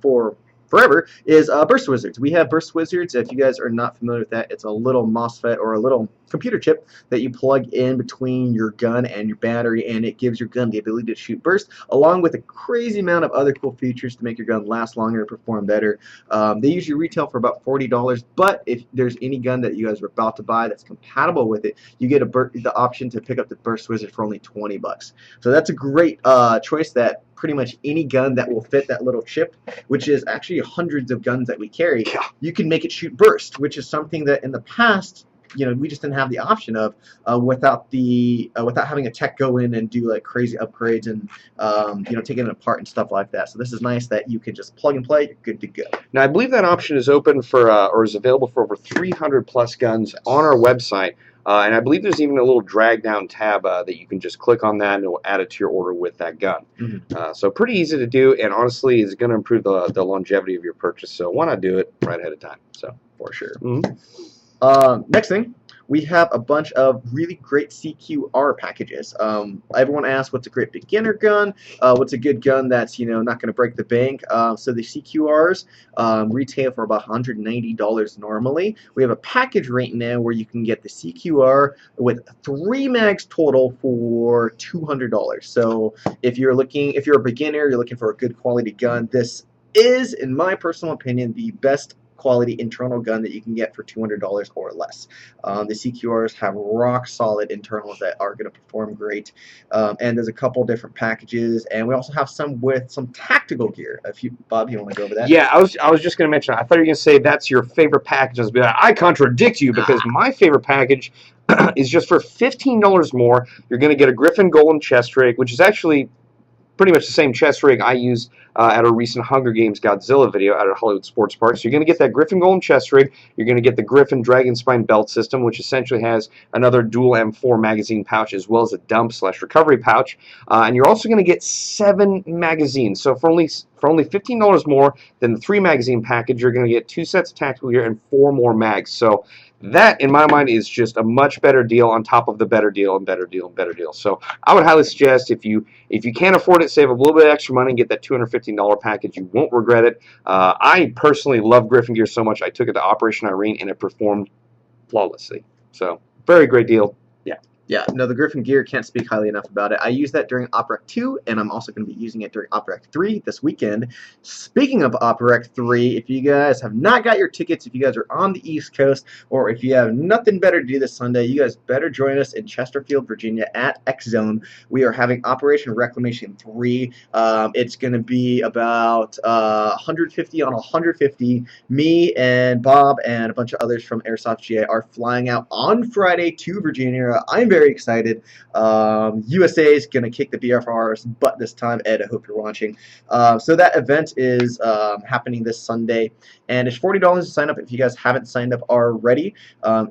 for forever is Burst Wizards. We have Burst Wizards. If you guys are not familiar with that, it's a little MOSFET or a little computer chip that you plug in between your gun and your battery, and it gives your gun the ability to shoot burst, along with a crazy amount of other cool features to make your gun last longer and perform better. They usually retail for about $40, but if there's any gun that you guys are about to buy that's compatible with it, you get the option to pick up the Burst Wizard for only $20. So that's a great choice that pretty much any gun that will fit that little chip, which is actually hundreds of guns that we carry, you can make it shoot burst, which is something that in the past, we just didn't have the option of without having a tech go in and do like crazy upgrades and taking it apart and stuff like that. So this is nice that you can just plug and play. You're good to go. Now I believe that option is open for or is available for over 300 plus guns on our website. And I believe there's even a little drag down tab that you can just click on that and it will add it to your order with that gun. So pretty easy to do, and honestly is going to improve the longevity of your purchase. So why not do it right ahead of time? So for sure. Next thing, we have a bunch of really great CQR packages. Everyone asks, what's a great beginner gun? What's a good gun that's not going to break the bank? So the CQRs retail for about $190 normally. We have a package right now where you can get the CQR with 3 mags total for $200. So if you're a beginner, you're looking for a good quality gun, this is, in my personal opinion, the best quality internal gun that you can get for $200 or less. The CQRs have rock solid internals that are going to perform great, and there's a couple different packages, and we also have some with some tactical gear. Bob, you want to go over that? Yeah, I was just going to mention, I thought you were going to say that's your favorite package. I contradict you, because my favorite package is just for $15 more. You're going to get a Griffin Golem chest rig, which is actually pretty much the same chest rig I used at a recent Hunger Games Godzilla video out at Hollywood Sports Park. So you're going to get that Griffin Golden chest rig. You're going to get the Griffin Dragon Spine belt system, which essentially has another dual M4 magazine pouch as well as a dump/recovery pouch. And you're also going to get 7 magazines. So for only $15 more than the 3 magazine package, you're going to get 2 sets of tactical gear and 4 more mags. So that, in my mind, is just a much better deal on top of the better deal and better deal and better deal. So I would highly suggest if you can't afford it, save a little bit of extra money and get that $215 package. You won't regret it. I personally love Griffin gear so much. I took it to Operation Irene and it performed flawlessly. So very great deal. Yeah, no, the Griffin gear, can't speak highly enough about it. I used that during OpRec 2, and I'm also going to be using it during OpRec 3 this weekend. Speaking of OpRec 3, if you guys have not got your tickets, if you guys are on the East Coast, or if you have nothing better to do this Sunday, you guys better join us in Chesterfield, Virginia at X Zone. We are having Operation Reclamation 3. It's going to be about 150 on 150. Me and Bob and a bunch of others from Airsoft GA are flying out on Friday to Virginia. I'm very excited. USA is going to kick the BFR's butt this time. Ed, I hope you're watching. So that event is happening this Sunday, and it's $40 to sign up if you guys haven't signed up already.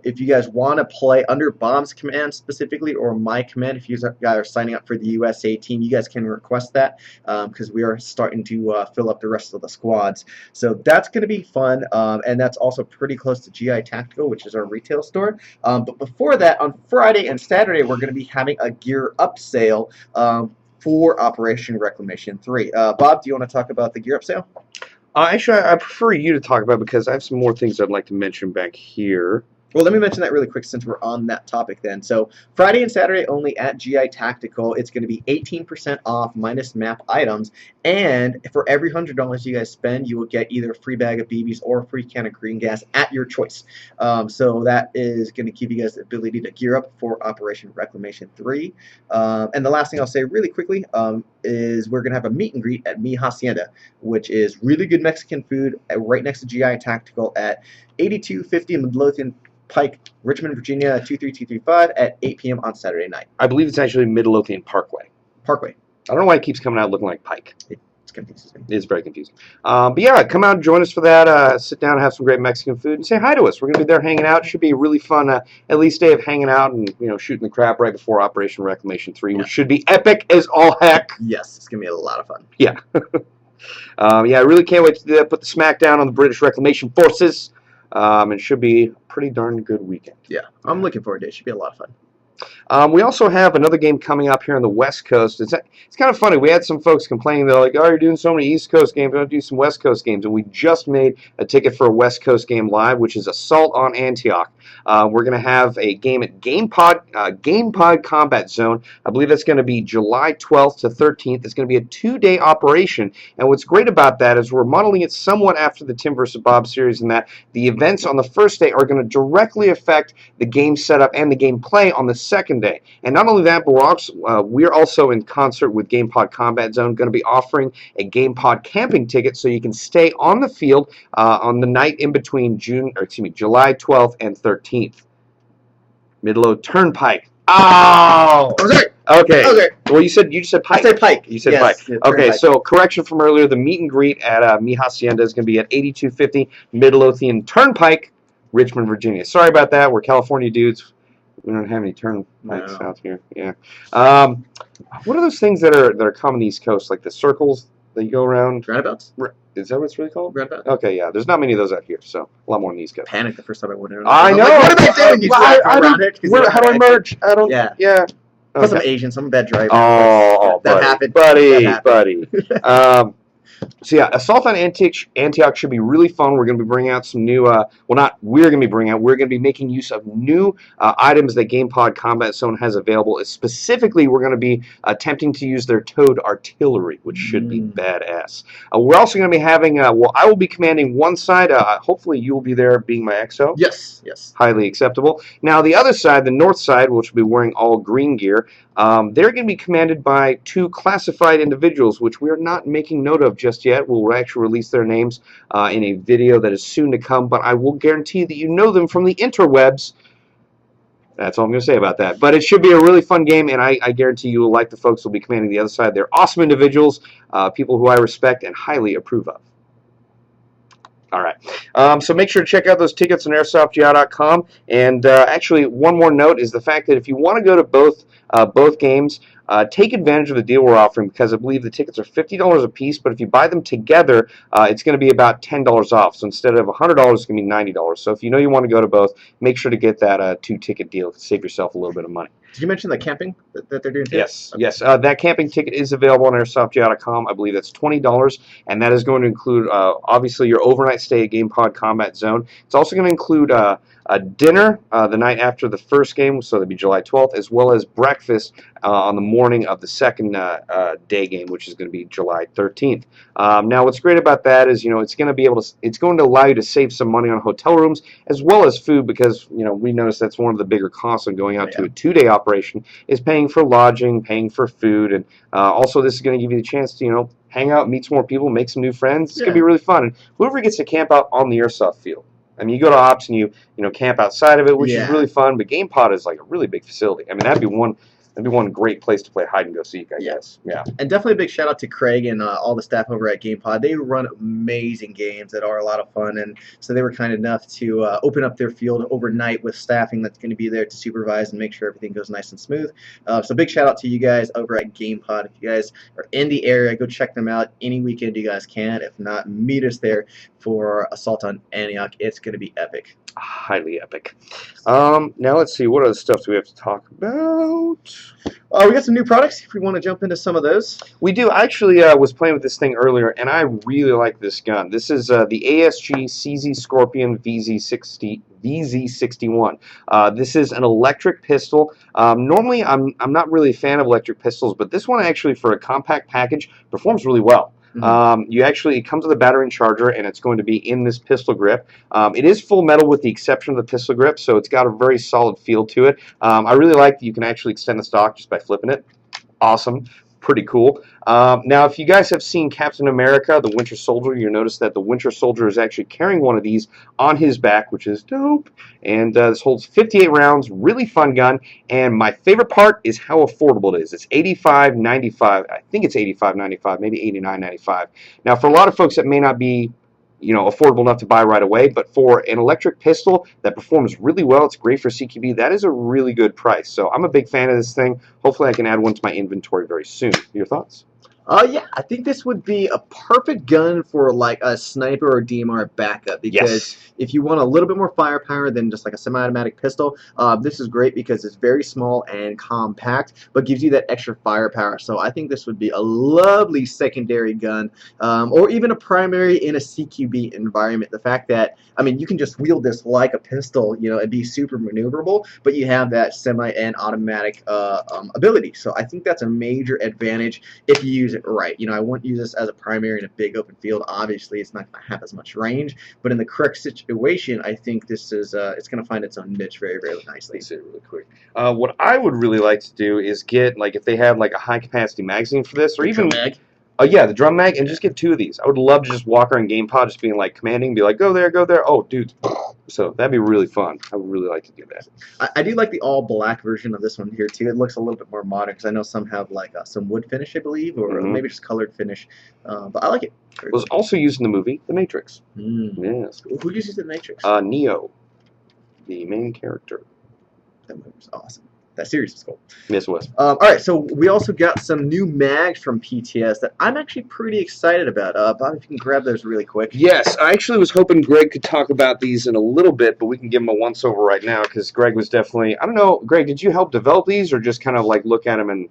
If you guys want to play under Bob's command specifically, or my command, if you guys are signing up for the USA team, you guys can request that because we are starting to fill up the rest of the squads. So that's going to be fun, and that's also pretty close to GI Tactical, which is our retail store. But before that, on Friday and Saturday, we're going to be having a gear up sale for Operation Reclamation 3. Bob, do you want to talk about the gear up sale? Actually, I prefer you to talk about it because I have some more things I'd like to mention back here. Well, let me mention that really quick since we're on that topic then. So Friday and Saturday only at GI Tactical, it's going to be 18% off minus map items. And for every $100 you guys spend, you will get either a free bag of BBs or a free can of green gas at your choice. So that is going to give you guys the ability to gear up for Operation Reclamation 3. And the last thing I'll say really quickly is we're going to have a meet and greet at Mi Hacienda, which is really good Mexican food right next to GI Tactical at 8250 Midlothian Pike, Richmond, Virginia, 23235 at 8 p.m. on Saturday night. I believe it's actually Midlothian Parkway. Parkway. I don't know why it keeps coming out looking like Pike. It confuses me. It's very confusing. But yeah, come out and join us for that. Sit down and have some great Mexican food and say hi to us. We're going to be there hanging out. It should be a really fun, at least day of hanging out and shooting the crap right before Operation Reclamation 3, which should be epic as all heck. Yes, it's going to be a lot of fun. Yeah. Yeah, I really can't wait to do that. Put the smack down on the British Reclamation Forces. It should be a pretty darn good weekend. Yeah, I'm looking forward to it. It should be a lot of fun. We also have another game coming up here on the West Coast. It's kind of funny. We had some folks complaining. They're like, oh, you're doing so many East Coast games. Don't do some West Coast games. And we just made a ticket for a West Coast game live, which is Assault on Antioch. We're going to have a game at GamePod Combat Zone. I believe that's going to be July 12th to 13th. It's going to be a 2-day operation. And what's great about that is we're modeling it somewhat after the Tim vs. Bob series in that the events on the first day are going to directly affect the game setup and the gameplay on the second day. And not only that, but we're also in concert with GamePod Combat Zone going to be offering a GamePod camping ticket so you can stay on the field on the night in between July 12th and 13th. Midlothian Turnpike. Oh! Okay. Well, you just said Pike. I said Pike. You said yes, Pike. Okay, so correction from earlier. The meet and greet at Mi Hacienda is going to be at 8250 Midlothian Turnpike, Richmond, Virginia. Sorry about that. We're California dudes. We don't have any turnpikes out here. Yeah. What are those things that are common on the East Coast, like the circles that you go around? Roundabouts? Is that what it's really called? Roundabout. Okay, yeah. There's not many of those out here, so a lot more on the East Coast. Panic the first time I went in. I know. Like, what am I doing? You how do I merge? I don't. Yeah. Yeah. Plus, I'm Asian, so I'm a bad driver. Oh, that buddy, happened. buddy. So yeah, Assault on Antioch should be really fun. We're going to be bringing out some new, we're going to be making use of new items that GamePod Combat Zone has available. Specifically, we're going to be attempting to use their towed artillery, which should be badass. We're also going to be having, I will be commanding one side. Hopefully you will be there being my XO. Yes. Highly acceptable. Now the other side, the north side, which will be wearing all green gear, they're going to be commanded by 2 classified individuals, which we are not making note of just yet. We'll actually release their names in a video that is soon to come, but I will guarantee that you know them from the interwebs. That's all I'm going to say about that. But it should be a really fun game, and I guarantee you will like the folks who will be commanding the other side. They're awesome individuals, people who I respect and highly approve of. All right. So make sure to check out those tickets on airsoftgi.com. And actually, one more note is the fact that if you want to go to both games, take advantage of the deal we're offering, because I believe the tickets are $50 a piece, but if you buy them together, it's going to be about $10 off. So instead of $100, it's going to be $90. So if you know you want to go to both, make sure to get that 2-ticket deal to save yourself a little bit of money. Did you mention the camping that they're doing too? Yes, okay. Yes. That camping ticket is available on airsoftgi.com. I believe that's $20, and that is going to include, obviously, your overnight stay at Game Pod Combat Zone. It's also going to include a dinner the night after the first game, so that'll be July 12th, as well as breakfast on the morning of the second day game, which is going to be July 13th. Now, what's great about that is, it's going to allow you to save some money on hotel rooms as well as food, because we noticed that's one of the bigger costs on going out to a 2-day operation is paying for lodging, paying for food, and also this is going to give you the chance to hang out, meet some more people, make some new friends. It's going to be really fun, and whoever gets to camp out on the airsoft field. I mean, you go to Ops and you camp outside of it, which is really fun. But Game Pod is like a really big facility. I mean, that'd be one great place to play hide and go seek, I guess. Yeah. And definitely a big shout out to Craig and all the staff over at Game Pod. They run amazing games that are a lot of fun, and so they were kind enough to open up their field overnight with staffing that's going to be there to supervise and make sure everything goes nice and smooth. So big shout out to you guys over at Game Pod. If you guys are in the area, go check them out any weekend you guys can. If not, meet us there for Assault on Antioch. It's going to be epic. Highly epic. Now let's see, what other stuff do we have to talk about? We got some new products if we want to jump into some of those. We do. I actually was playing with this thing earlier, and I really like this gun. This is the ASG CZ Scorpion VZ61. This is an electric pistol. Normally, I'm not really a fan of electric pistols, but this one actually, for a compact package, performs really well. It comes with a battery and charger, and it's going to be in this pistol grip. It is full metal with the exception of the pistol grip, so it's got a very solid feel to it. I really like that you can actually extend the stock just by flipping it. Awesome. Pretty cool. Now, if you guys have seen Captain America, the Winter Soldier, you'll notice that the Winter Soldier is actually carrying one of these on his back, which is dope. And this holds 58 rounds, really fun gun. And my favorite part is how affordable it is. It's $85.95. I think it's $85.95, maybe $89.95. Now, for a lot of folks that may not be affordable enough to buy right away, but for an electric pistol that performs really well, it's great for CQB, that is a really good price. So I'm a big fan of this thing. Hopefully I can add one to my inventory very soon. Your thoughts? Yeah, I think this would be a perfect gun for like a sniper or DMR backup, because if you want a little bit more firepower than just like a semi-automatic pistol, this is great because it's very small and compact, but gives you that extra firepower. So I think this would be a lovely secondary gun, or even a primary in a CQB environment. The fact that, I mean, you can just wield this like a pistol, and be super maneuverable, but you have that semi and automatic ability. So I think that's a major advantage if you use it right. I wouldn't use this as a primary in a big open field. Obviously, it's not going to have as much range, but in the correct situation, I think this is it's going to find its own niche very, very nicely. Let's see it really quick. What I would really like to do is get, like, if they have like a high capacity magazine for this, or even yeah, the drum mag, and just get 2 of these. I would love to just walk around Game Pod, just being like commanding, be like, go there, go there. Oh, dude. So that'd be really fun. I would really like to do that. I do like the all black version of this one here too. It looks a little bit more modern, because I know some have like some wood finish, I believe, or maybe just colored finish. But I like it. It was also used in the movie The Matrix. Yes. Who uses The Matrix? Neo, the main character. That movie was awesome. That series was cool. Yes, it was. All right, so we also got some new mags from PTS that I'm actually pretty excited about. Bob, if you can grab those really quick. Yes, I actually was hoping Greg could talk about these in a little bit, but we can give him a once-over right now, because Greg was definitely, I don't know, Greg, did you help develop these, or just kind of like look at them and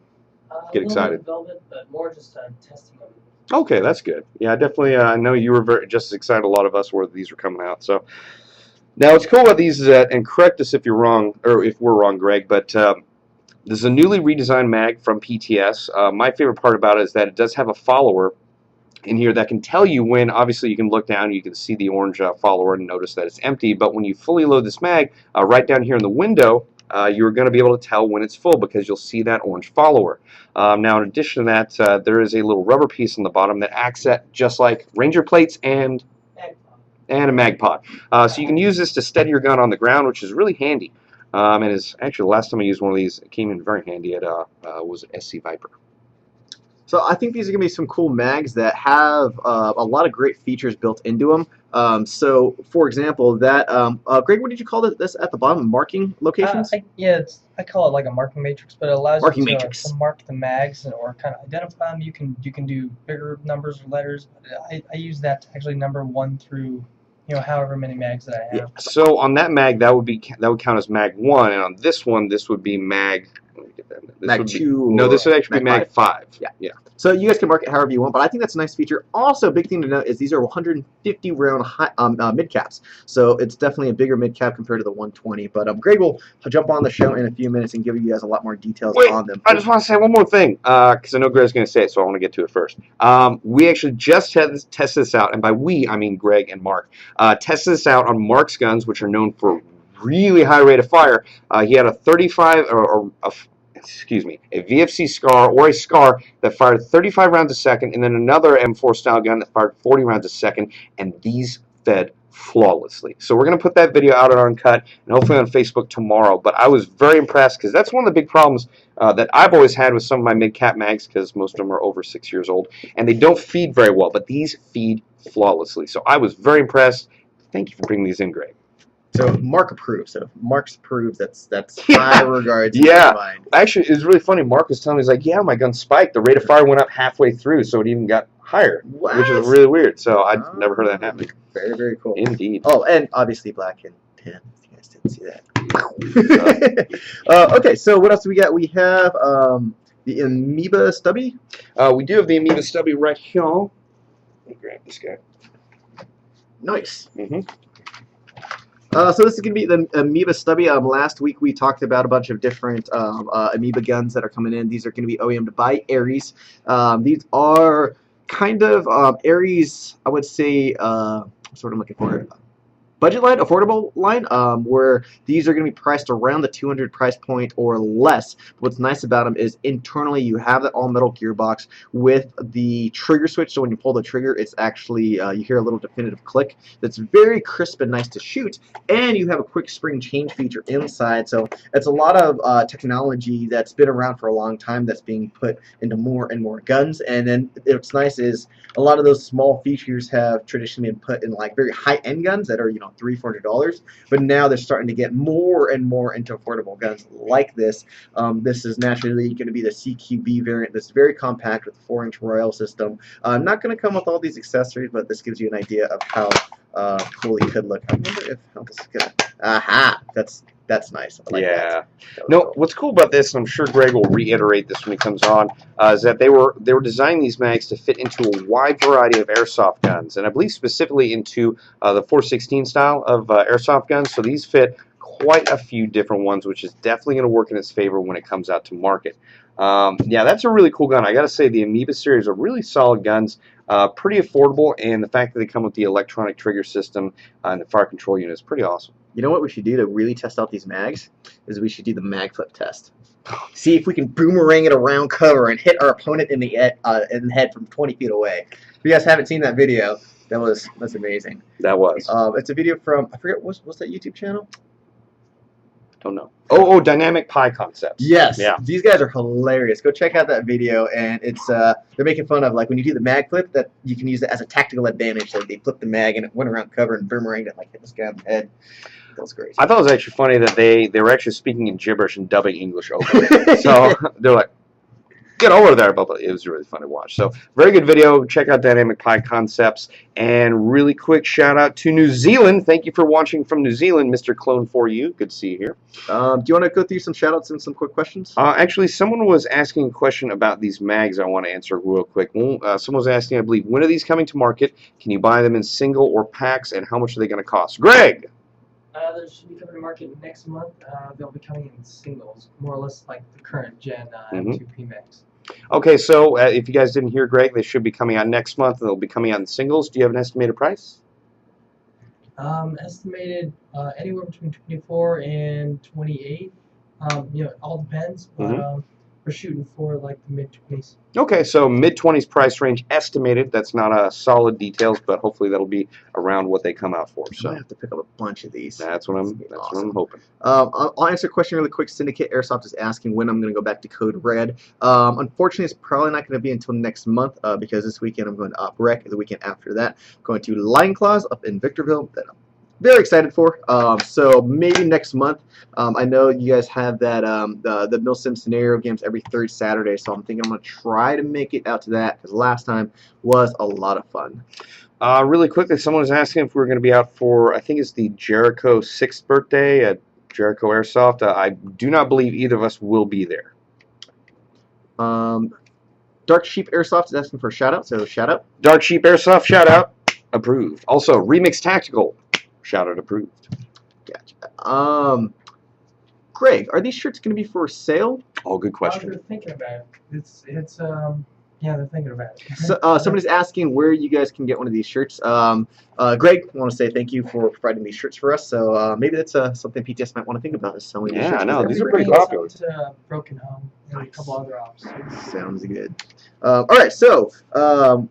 get excited? Development, but more just testing them. Okay, that's good. Yeah, definitely. I know you were just as excited a lot of us were that these were coming out. So now what's cool about these is that, and correct us if you're wrong, or if we're wrong, Greg, but this is a newly redesigned mag from PTS. My favorite part about it is that it does have a follower in here that can tell you when, obviously you can look down, you can see the orange follower and notice that it's empty, but when you fully load this mag, right down here in the window, you're going to be able to tell when it's full, because you'll see that orange follower. Now, in addition to that, there is a little rubber piece on the bottom that acts just like Ranger plates and a mag pod. So you can use this to steady your gun on the ground, which is really handy. And is actually the last time I used one of these, it came in very handy at was an SC Viper. So I think these are going to be some cool mags that have a lot of great features built into them. So, for example, that Greg, what did you call this at the bottom? Marking locations? I call it like a marking matrix, but it allows Marking you matrix. to mark the mags or kind of identify them. You can do bigger numbers or letters. I use that to actually number 1 through however many mags that I have. So on that mag, that would count as mag 1, and on this one, this would be mag. Let me get that. This Mag would be, 2 no, this or would actually be mag mag 5. Yeah. So you guys can mark it however you want, but I think that's a nice feature. Also, a big thing to note is these are 150 round mid caps, so it's definitely a bigger mid cap compared to the 120. But Greg will jump on the show in a few minutes and give you guys a lot more details Wait, on them. I just want to say one more thing, because I know Greg's going to say it, so I want to get to it first. We actually just tested this out, and by we, I mean Greg and Mark. Tested this out on Mark's guns, which are known for really high rate of fire. He had a 35, a VFC SCAR or a SCAR that fired 35 rounds a second, and then another M4 style gun that fired 40 rounds a second, and these fed flawlessly. So we're going to put that video out on Uncut and hopefully on Facebook tomorrow. But I was very impressed because that's one of the big problems that I've always had with some of my mid-cap mags, because most of them are over 6 years old, and they don't feed very well, but these feed flawlessly. So I was very impressed. Thank you for bringing these in, Greg. So Mark approves. So if Mark approves, that's high regards. Yeah. In my mind. Actually, it was really funny. Mark was telling me, he's like, yeah, my gun spiked. The rate of fire went up halfway through, so it even got higher, What? which is really weird. So I've never heard of that happening. Very, very cool. Indeed. Oh, and obviously black and tan. You guys didn't see that. Okay, so what else do we got? We have the Amoeba Stubby. We do have the Amoeba Stubby right here. Let me grab this guy. Nice. Mm-hmm. So this is going to be the Amoeba Stubby. Last week we talked about a bunch of different Amoeba guns that are coming in. These are going to be OEM'd by Ares. These are kind of Ares, I would say, what's what I'm looking for. Budget line, affordable line, where these are going to be priced around the 200 price point or less. But what's nice about them is internally you have that all-metal gearbox with the trigger switch. So when you pull the trigger, it's actually you hear a little definitive click that's very crisp and nice to shoot. And you have a quick spring change feature inside. So it's a lot of technology that's been around for a long time that's being put into more and more guns. And then what's nice is a lot of those small features have traditionally been put in like very high-end guns that are $300-$400, but now they're starting to get more and more into affordable guns like this. This is naturally going to be the CQB variant that's very compact with a 4-inch Royal system. Not going to come with all these accessories, but this gives you an idea of how cool it could look. I wonder if how this is going to... Aha! That's nice. I like that. No, cool. What's cool about this, and I'm sure Greg will reiterate this when he comes on, is that they were designing these mags to fit into a wide variety of airsoft guns, and I believe specifically into the 416 style of airsoft guns. So these fit quite a few different ones, which is definitely going to work in its favor when it comes out to market. Yeah, that's a really cool gun. I got to say, the Amoeba series are really solid guns, pretty affordable, and the fact that they come with the electronic trigger system and the fire control unit is pretty awesome. You know what we should do to really test out these mags? Is we should do the mag flip test. See if we can boomerang it around cover and hit our opponent in the head from 20 feet away. If you guys haven't seen that video, that's amazing. That was. It's a video from, I forget, what's that YouTube channel? Don't know. Oh, Dynamic Pi Concepts. Yes. Yeah. These guys are hilarious. Go check out that video, and it's they're making fun of like when you do the mag flip that you can use it as a tactical advantage. So they flipped the mag and it went around cover and boomeranged it like hit this guy on the head. That was great. I thought it was actually funny that they were actually speaking in gibberish and dubbing English over it. So they're like, get over there, but it was really fun to watch. So very good video. Check out Dynamic Pi Concepts. And really quick shout out to New Zealand. Thank you for watching from New Zealand, Mr. Clone for you. Good to see you here. Do you want to go through some shout outs and some quick questions? Actually, someone was asking a question about these mags I want to answer real quick. Someone was asking, I believe, when are these coming to market? Can you buy them in single or packs? And how much are they going to cost? Greg! They should be coming to market next month. They'll be coming in singles, more or less like the current Gen M2 PMags. Okay, so if you guys didn't hear Greg, they should be coming out next month, and they'll be coming out in singles. Do you have an estimated price? Estimated anywhere between 24 and 28. It all depends, but we're shooting for like the mid-20s. Okay, so mid-20s price range estimated. That's not a solid details, but hopefully that'll be around what they come out for. I So might have to pick up a bunch of these. that's what I'm hoping. I'll answer a question really quick. Syndicate Airsoft is asking when I'm going to go back to Code Red. Unfortunately, it's probably not going to be until next month because this weekend I'm going to Op Rec. The weekend after that, I'm going to Line Claws up in Victorville. That I'm very excited for. So maybe next month. I know you guys have that the Milsim scenario games every third Saturday, so I'm thinking I'm going to try to make it out to that because last time was a lot of fun. Really quickly, someone was asking if we were going to be out for, I think it's the Jericho 6th birthday at Jericho Airsoft. I do not believe either of us will be there. Dark Sheep Airsoft is asking for a shout out, so shout out. Dark Sheep Airsoft, shout out, approved. Also, Remix Tactical, shout out, approved. Gotcha. Greg, are these shirts going to be for sale? Oh, good question. They're thinking about it. Yeah, they're thinking about it. So, somebody's asking where you guys can get one of these shirts. Greg, I want to say thank you for providing these shirts for us. So maybe that's something PTS might want to think about is selling these Yeah, shirts. I know. These are We're pretty bringing popular. some to Broken Home and a couple other ops. Sounds good. All right, so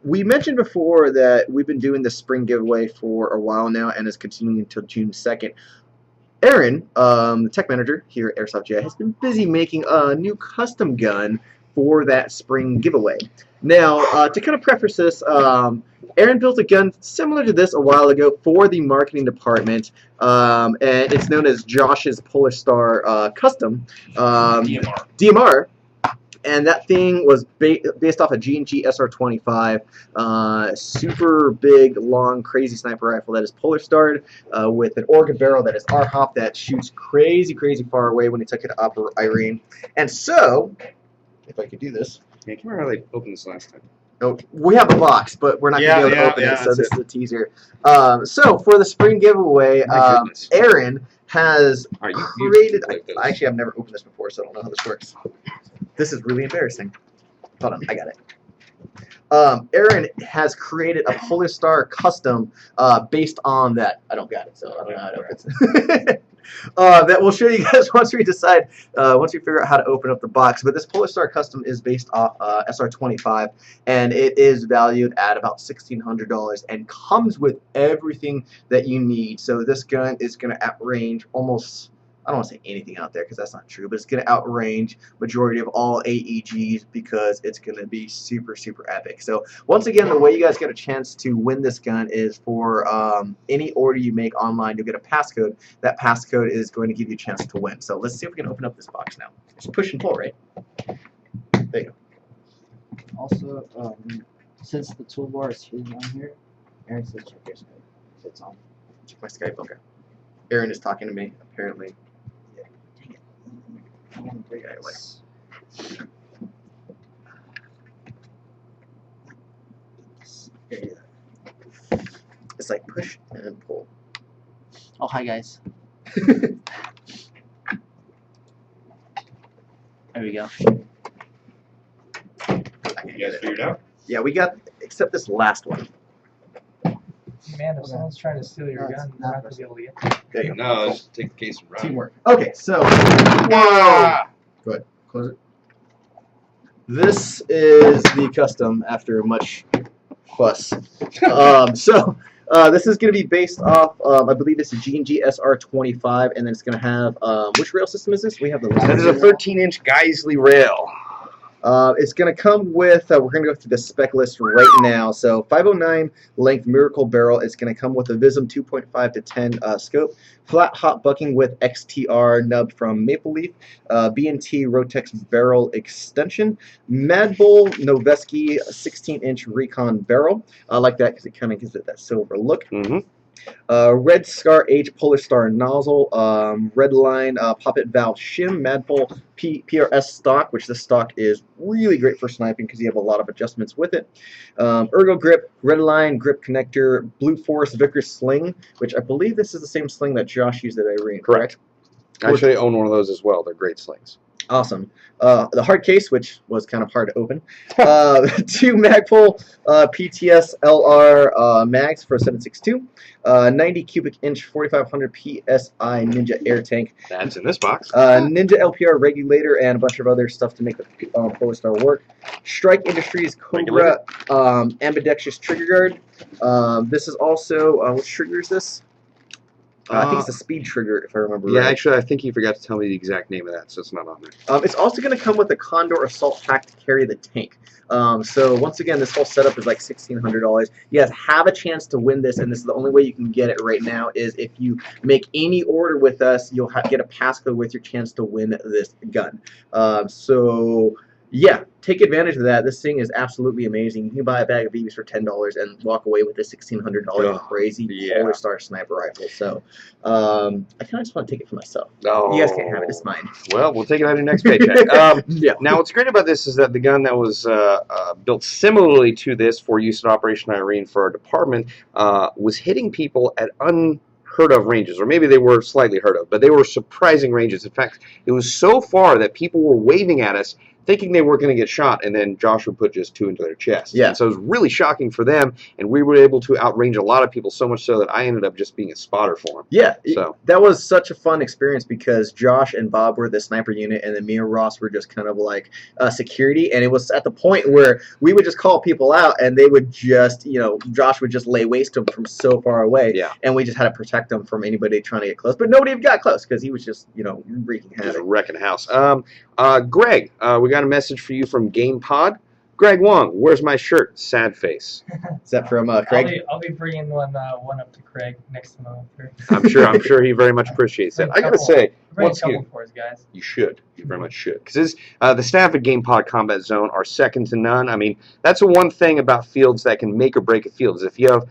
we mentioned before that we've been doing the spring giveaway for a while now, and it's continuing until June 2nd. Aaron, the tech manager here at Airsoft GI, has been busy making a new custom gun for that spring giveaway. Now, to kind of preface this, Aaron built a gun similar to this a while ago for the marketing department, and it's known as Josh's Polar Star Custom DMR. And that thing was based off a G&G SR25, super big, long, crazy sniper rifle that is polar starred with an organ barrel that is RHOP that shoots crazy, crazy far away when he took it to Upper Irene. And so, if I could do this. Yeah, can you remember how they opened this last time? Oh, we have a box, but we're not going to be able to open it, so this is a teaser. So for the spring giveaway, Aaron has created. Actually, I've never opened this before, so I don't know how this works. This is really embarrassing. Hold on, I got it. Aaron has created a Polar Star custom based on that. I don't got it, so I don't know how to open it. That we'll show you guys once we decide, once we figure out how to open up the box. But this Polar Star custom is based off SR25, and it is valued at about $1,600 and comes with everything that you need. So this gun is going to outrange almost, I don't want to say anything out there because that's not true, but it's going to outrange majority of all AEGs because it's going to be super, super epic. So once again, the way you guys get a chance to win this gun is for any order you make online, you'll get a passcode. That passcode is going to give you a chance to win. So let's see if we can open up this box now. Just push and pull, right? There you go. Also, since the toolbar is hidden on here, Aaron says check your Skype. It's on. Check my Skype, okay. Aaron is talking to me, apparently. It's like push and pull. Oh, hi guys. There we go. You guys figured out? Yeah, we got, except this last one. Man, if someone's trying to steal your gun, you're not going to be able to get it. There you go. No, just take the case and run. Teamwork. Okay, so. Whoa! Go ahead, close it. This is the custom after much fuss. This is going to be based off, I believe it's a G&G SR25, and then it's going to have, which rail system is this? We have the. That is a 13-inch Geisley rail. It's going to come with, we're going to go through the spec list right now. So 509 length Miracle barrel. It's going to come with a Vism 2.5 to 10 scope. Flat hot bucking with XTR nub from Maple Leaf. B&T Rotex barrel extension. Mad Bull Noveski 16-inch Recon barrel. I like that because it kind of gives it that silver look. Mm-hmm. Red Scar H Polar Star nozzle, Red Line poppet valve shim, Madpole PRS stock, which this stock is really great for sniping because you have a lot of adjustments with it. Ergo grip, Red Line grip connector, Blue Force Vickers sling, which I believe this is the same sling that Josh used at Irene. Correct. I actually own one of those as well. They're great slings. Awesome. The hard case, which was kind of hard to open. 2 Magpul PTS LR mags for 7.62. 90 cubic inch 4500 PSI Ninja air tank. That's in this box. Ninja LPR regulator and a bunch of other stuff to make the Polar Star work. Strike Industries Cobra ambidextrous trigger guard. This is also which trigger is this? I think it's a speed trigger, if I remember Yeah, right. actually, I think you forgot to tell me the exact name of that, so it's not on there. It's also going to come with a Condor Assault Pack to carry the tank. So once again, this whole setup is like $1,600. You guys have a chance to win this, and this is the only way you can get it right now. Is if you make any order with us, you'll get a passcode with your chance to win this gun. So yeah, take advantage of that. This thing is absolutely amazing. You can buy a bag of BBs for $10 and walk away with a $1,600 crazy Polar Star sniper rifle. So I kind of just want to take it for myself. No. You guys can't have it. It's mine. Well, we'll take it out of your next paycheck. Yeah. Now, what's great about this is that the gun that was built similarly to this for use in Operation Irene for our department was hitting people at unheard of ranges, or maybe they were slightly heard of, but they were surprising ranges. In fact, it was so far that people were waving at us thinking they weren't going to get shot, and then Josh would put just 2 into their chest. Yeah. And so it was really shocking for them, and we were able to outrange a lot of people, so much so that I ended up just being a spotter for them. Yeah, So that was such a fun experience because Josh and Bob were the sniper unit, and then me and Ross were just kind of like security. And it was at the point where we would just call people out, and they would just, Josh would just lay waste to them from so far away. Yeah. And we just had to protect them from anybody trying to get close. But nobody got close because he was just, wreaking just havoc. wrecking the house. Greg, we got a message for you from GamePod. Greg Wong, where's my shirt? Sad face. Is that from Craig? I'll be bringing one up to Craig next time I'm up here. I'm sure he very much appreciates that. I gotta say, Bring a once couple again, for us, guys. you should. You very much should. Because the staff at GamePod Combat Zone are second to none. I mean, that's the one thing about fields that can make or break a field is if you have,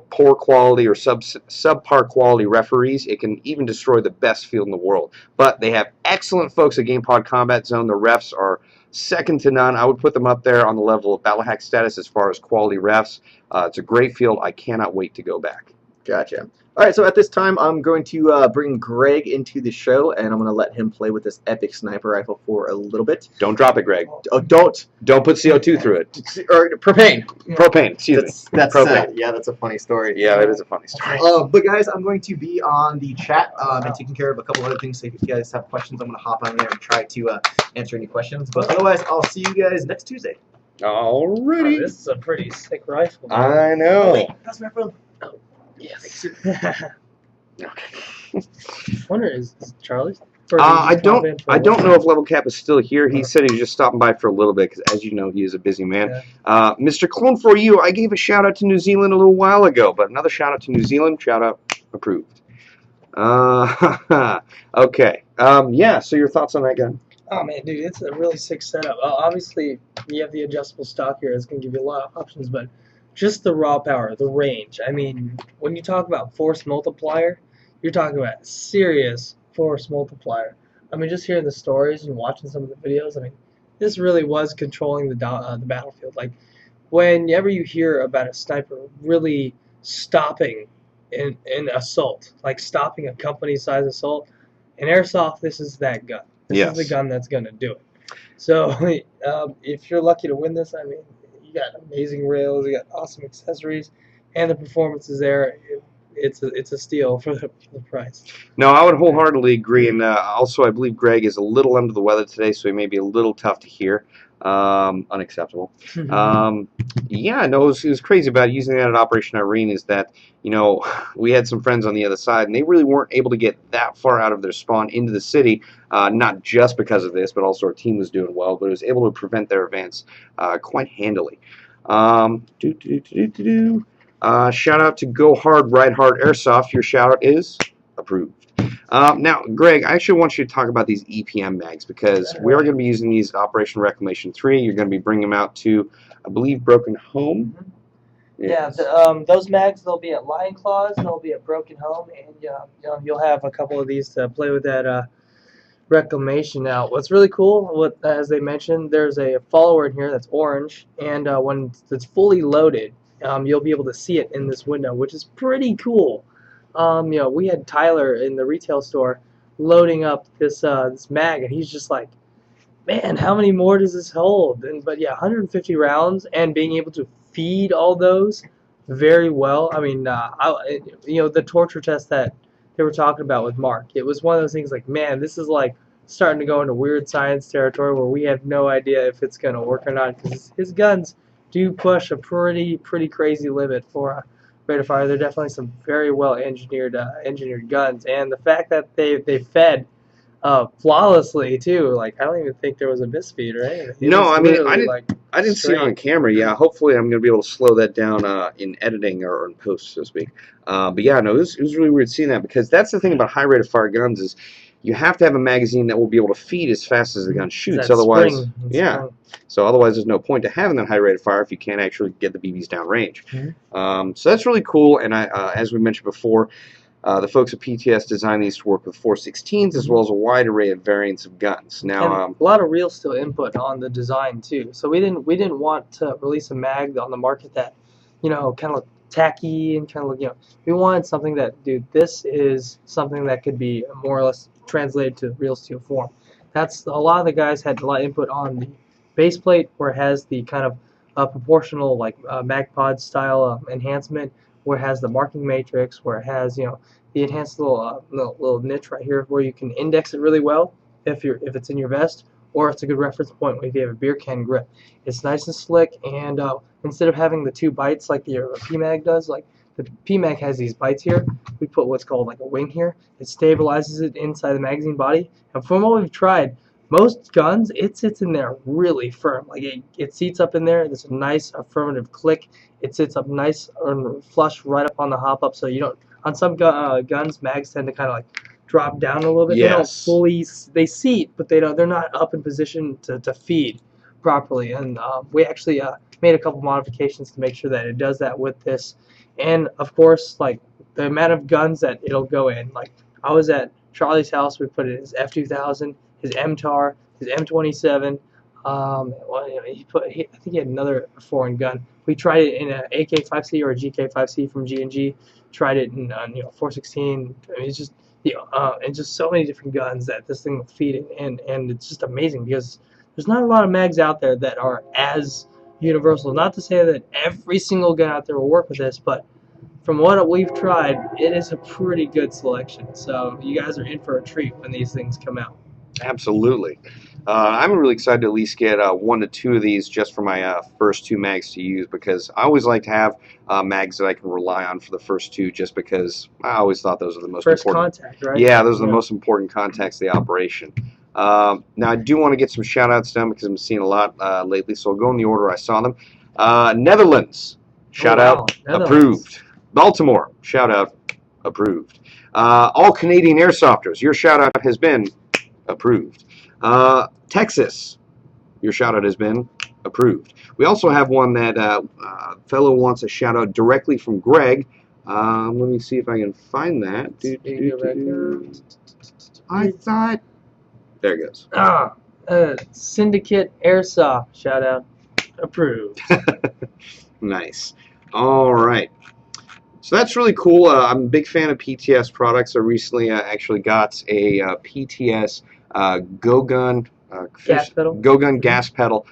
poor quality or subpar quality referees, it can even destroy the best field in the world. But they have excellent folks at GamePod Combat Zone. The refs are second to none. I would put them up there on the level of Battle Hack status as far as quality refs. It's a great field. I cannot wait to go back. Gotcha. All right, so at this time, I'm going to bring Greg into the show, and I'm going to let him play with this epic sniper rifle for a little bit. Don't drop it, Greg. Oh, don't put CO2 through it. Or propane. Propane. Excuse me. That's propane. yeah, that's a funny story. Yeah, that is a funny story. But guys, I'm going to be on the chat and taking care of a couple other things. So if you guys have questions, I'm going to hop on there and try to answer any questions. But otherwise, I'll see you guys next Tuesday. Alrighty. This is a pretty sick rifle. I know. Wait, that's my phone. Oh, yeah, thanks. Wonder is Charlie's? I don't know if Level Cap is still here. He said he was just stopping by for a little bit because, as you know, he is a busy man. Yeah. Mr. Clone for you, I gave a shout out to New Zealand a little while ago, but another shout out to New Zealand. Shout out approved. Okay. Yeah. So your thoughts on that gun? Oh man, dude, it's a really sick setup. Obviously, you have the adjustable stock here. It's going to give you a lot of options, but just the raw power, the range. I mean, when you talk about force multiplier, you're talking about serious force multiplier. I mean, just hearing the stories and watching some of the videos, I mean, this really was controlling the battlefield. Like, whenever you hear about a sniper really stopping in assault, like stopping a company-size assault, in Airsoft, this is that gun. This is the gun that's going to do it. So, if you're lucky to win this, I mean, you got amazing rails, you got awesome accessories, and the performance is there. It's a steal for the price. No, I would wholeheartedly agree, and also I believe Greg is a little under the weather today, so he may be a little tough to hear. Unacceptable. Yeah, no, it was crazy about using that at Operation Irene is that, we had some friends on the other side, and they really weren't able to get that far out of their spawn into the city, not just because of this, but also our team was doing well, but it was able to prevent their advance quite handily. Shout out to Go Hard, Ride Hard Airsoft. Your shout out is approved. Now, Greg, I actually want you to talk about these EPM mags because we are going to be using these at Operation Reclamation 3. You're going to be bringing them out to, I believe, Broken Home. Yeah, those mags, they'll be at Lion Claws, they'll be at Broken Home, and you'll have a couple of these to play with that Reclamation. Now, what's really cool, as they mentioned, there's a follower in here that's orange, and when it's fully loaded, you'll be able to see it in this window, which is pretty cool. We had Tyler in the retail store loading up this mag, and he's just like, man, how many more does this hold? But yeah, 150 rounds and being able to feed all those very well. I mean, the torture test that they were talking about with Mark, it was one of those things like, man, this is like starting to go into weird science territory where we have no idea if it's going to work or not because his guns do push a pretty crazy limit for a rate of fire. They're definitely some very well engineered guns, and the fact that they fed flawlessly too. Like I don't even think there was a misfeed or anything. It No, was I mean, I literally didn't. like I didn't see it on straight. camera. Yeah, hopefully I'm going to be able to slow that down in editing or in post, so to speak. But yeah, no, it was really weird seeing that because that's the thing about high rate of fire guns is you have to have a magazine that will be able to feed as fast as the gun It's shoots. that Otherwise, spring. It's yeah. spring. So otherwise, there's no point to having that high rate of fire if you can't actually get the BBs down range. So that's really cool. And as we mentioned before, the folks at PTS designed these to work with 416s as well as a wide array of variants of guns. Now, And a lot of real steel input on the design too. So we didn't want to release a mag on the market that, kind of looked tacky and kind of look. We wanted something that, dude, this is something that could be more or less translated to real steel form. That's a lot of the guys had a lot of input on the base plate where it has the kind of proportional like MagPod style enhancement, where it has the marking matrix, where it has the enhanced little niche right here where you can index it really well if it's in your vest, or it's a good reference point if you have a beer can grip. It's nice and slick, and instead of having the two bites like the PMAG does, like the PMAG has these bites here, we put what's called like a wing here. It stabilizes it inside the magazine body, and from what we've tried, most guns, it sits in there really firm. Like it seats up in there. There's a nice affirmative click. It sits up nice and flush right up on the hop up, so you don't. On some guns, mags tend to kind of like drop down a little bit. They don't yes. fully they seat, but they're not up in position to feed properly. And we actually made a couple modifications to make sure that it does that with this. And of course, like the amount of guns that it'll go in. Like I was at Charlie's house, we put it his F2000, his MTAR, his M27. I think he had another foreign gun. We tried it in an AK5C or a GK5C from G&G. Tried it in 416. I mean, it's just and just so many different guns that this thing will feed in, and it's just amazing because there's not a lot of mags out there that are as universal. Not to say that every single gun out there will work with this, but from what we've tried, it is a pretty good selection. So you guys are in for a treat when these things come out. Absolutely. I'm really excited to at least get 1 to 2 of these just for my first 2 mags to use because I always like to have mags that I can rely on for the first 2 just because I always thought those are the most First important. contact, right? Yeah, those are the Yeah. most important contacts of the operation. Now, I do want to get some shout outs done because I'm seeing a lot lately, so I'll go in the order I saw them. Netherlands, shout Oh, wow. out, Netherlands. approved. Baltimore, shout out, approved. All Canadian Airsofters, your shout out has been approved. Texas, your shout out has been approved. We also have one that fellow wants a shout out directly from Greg. Let me see if I can find that. I thought. There it goes. Syndicate Airsoft, shout out, approved. Nice. All right. So that's really cool. I'm a big fan of PTS products. I recently actually got a PTS Go Gun gas pedal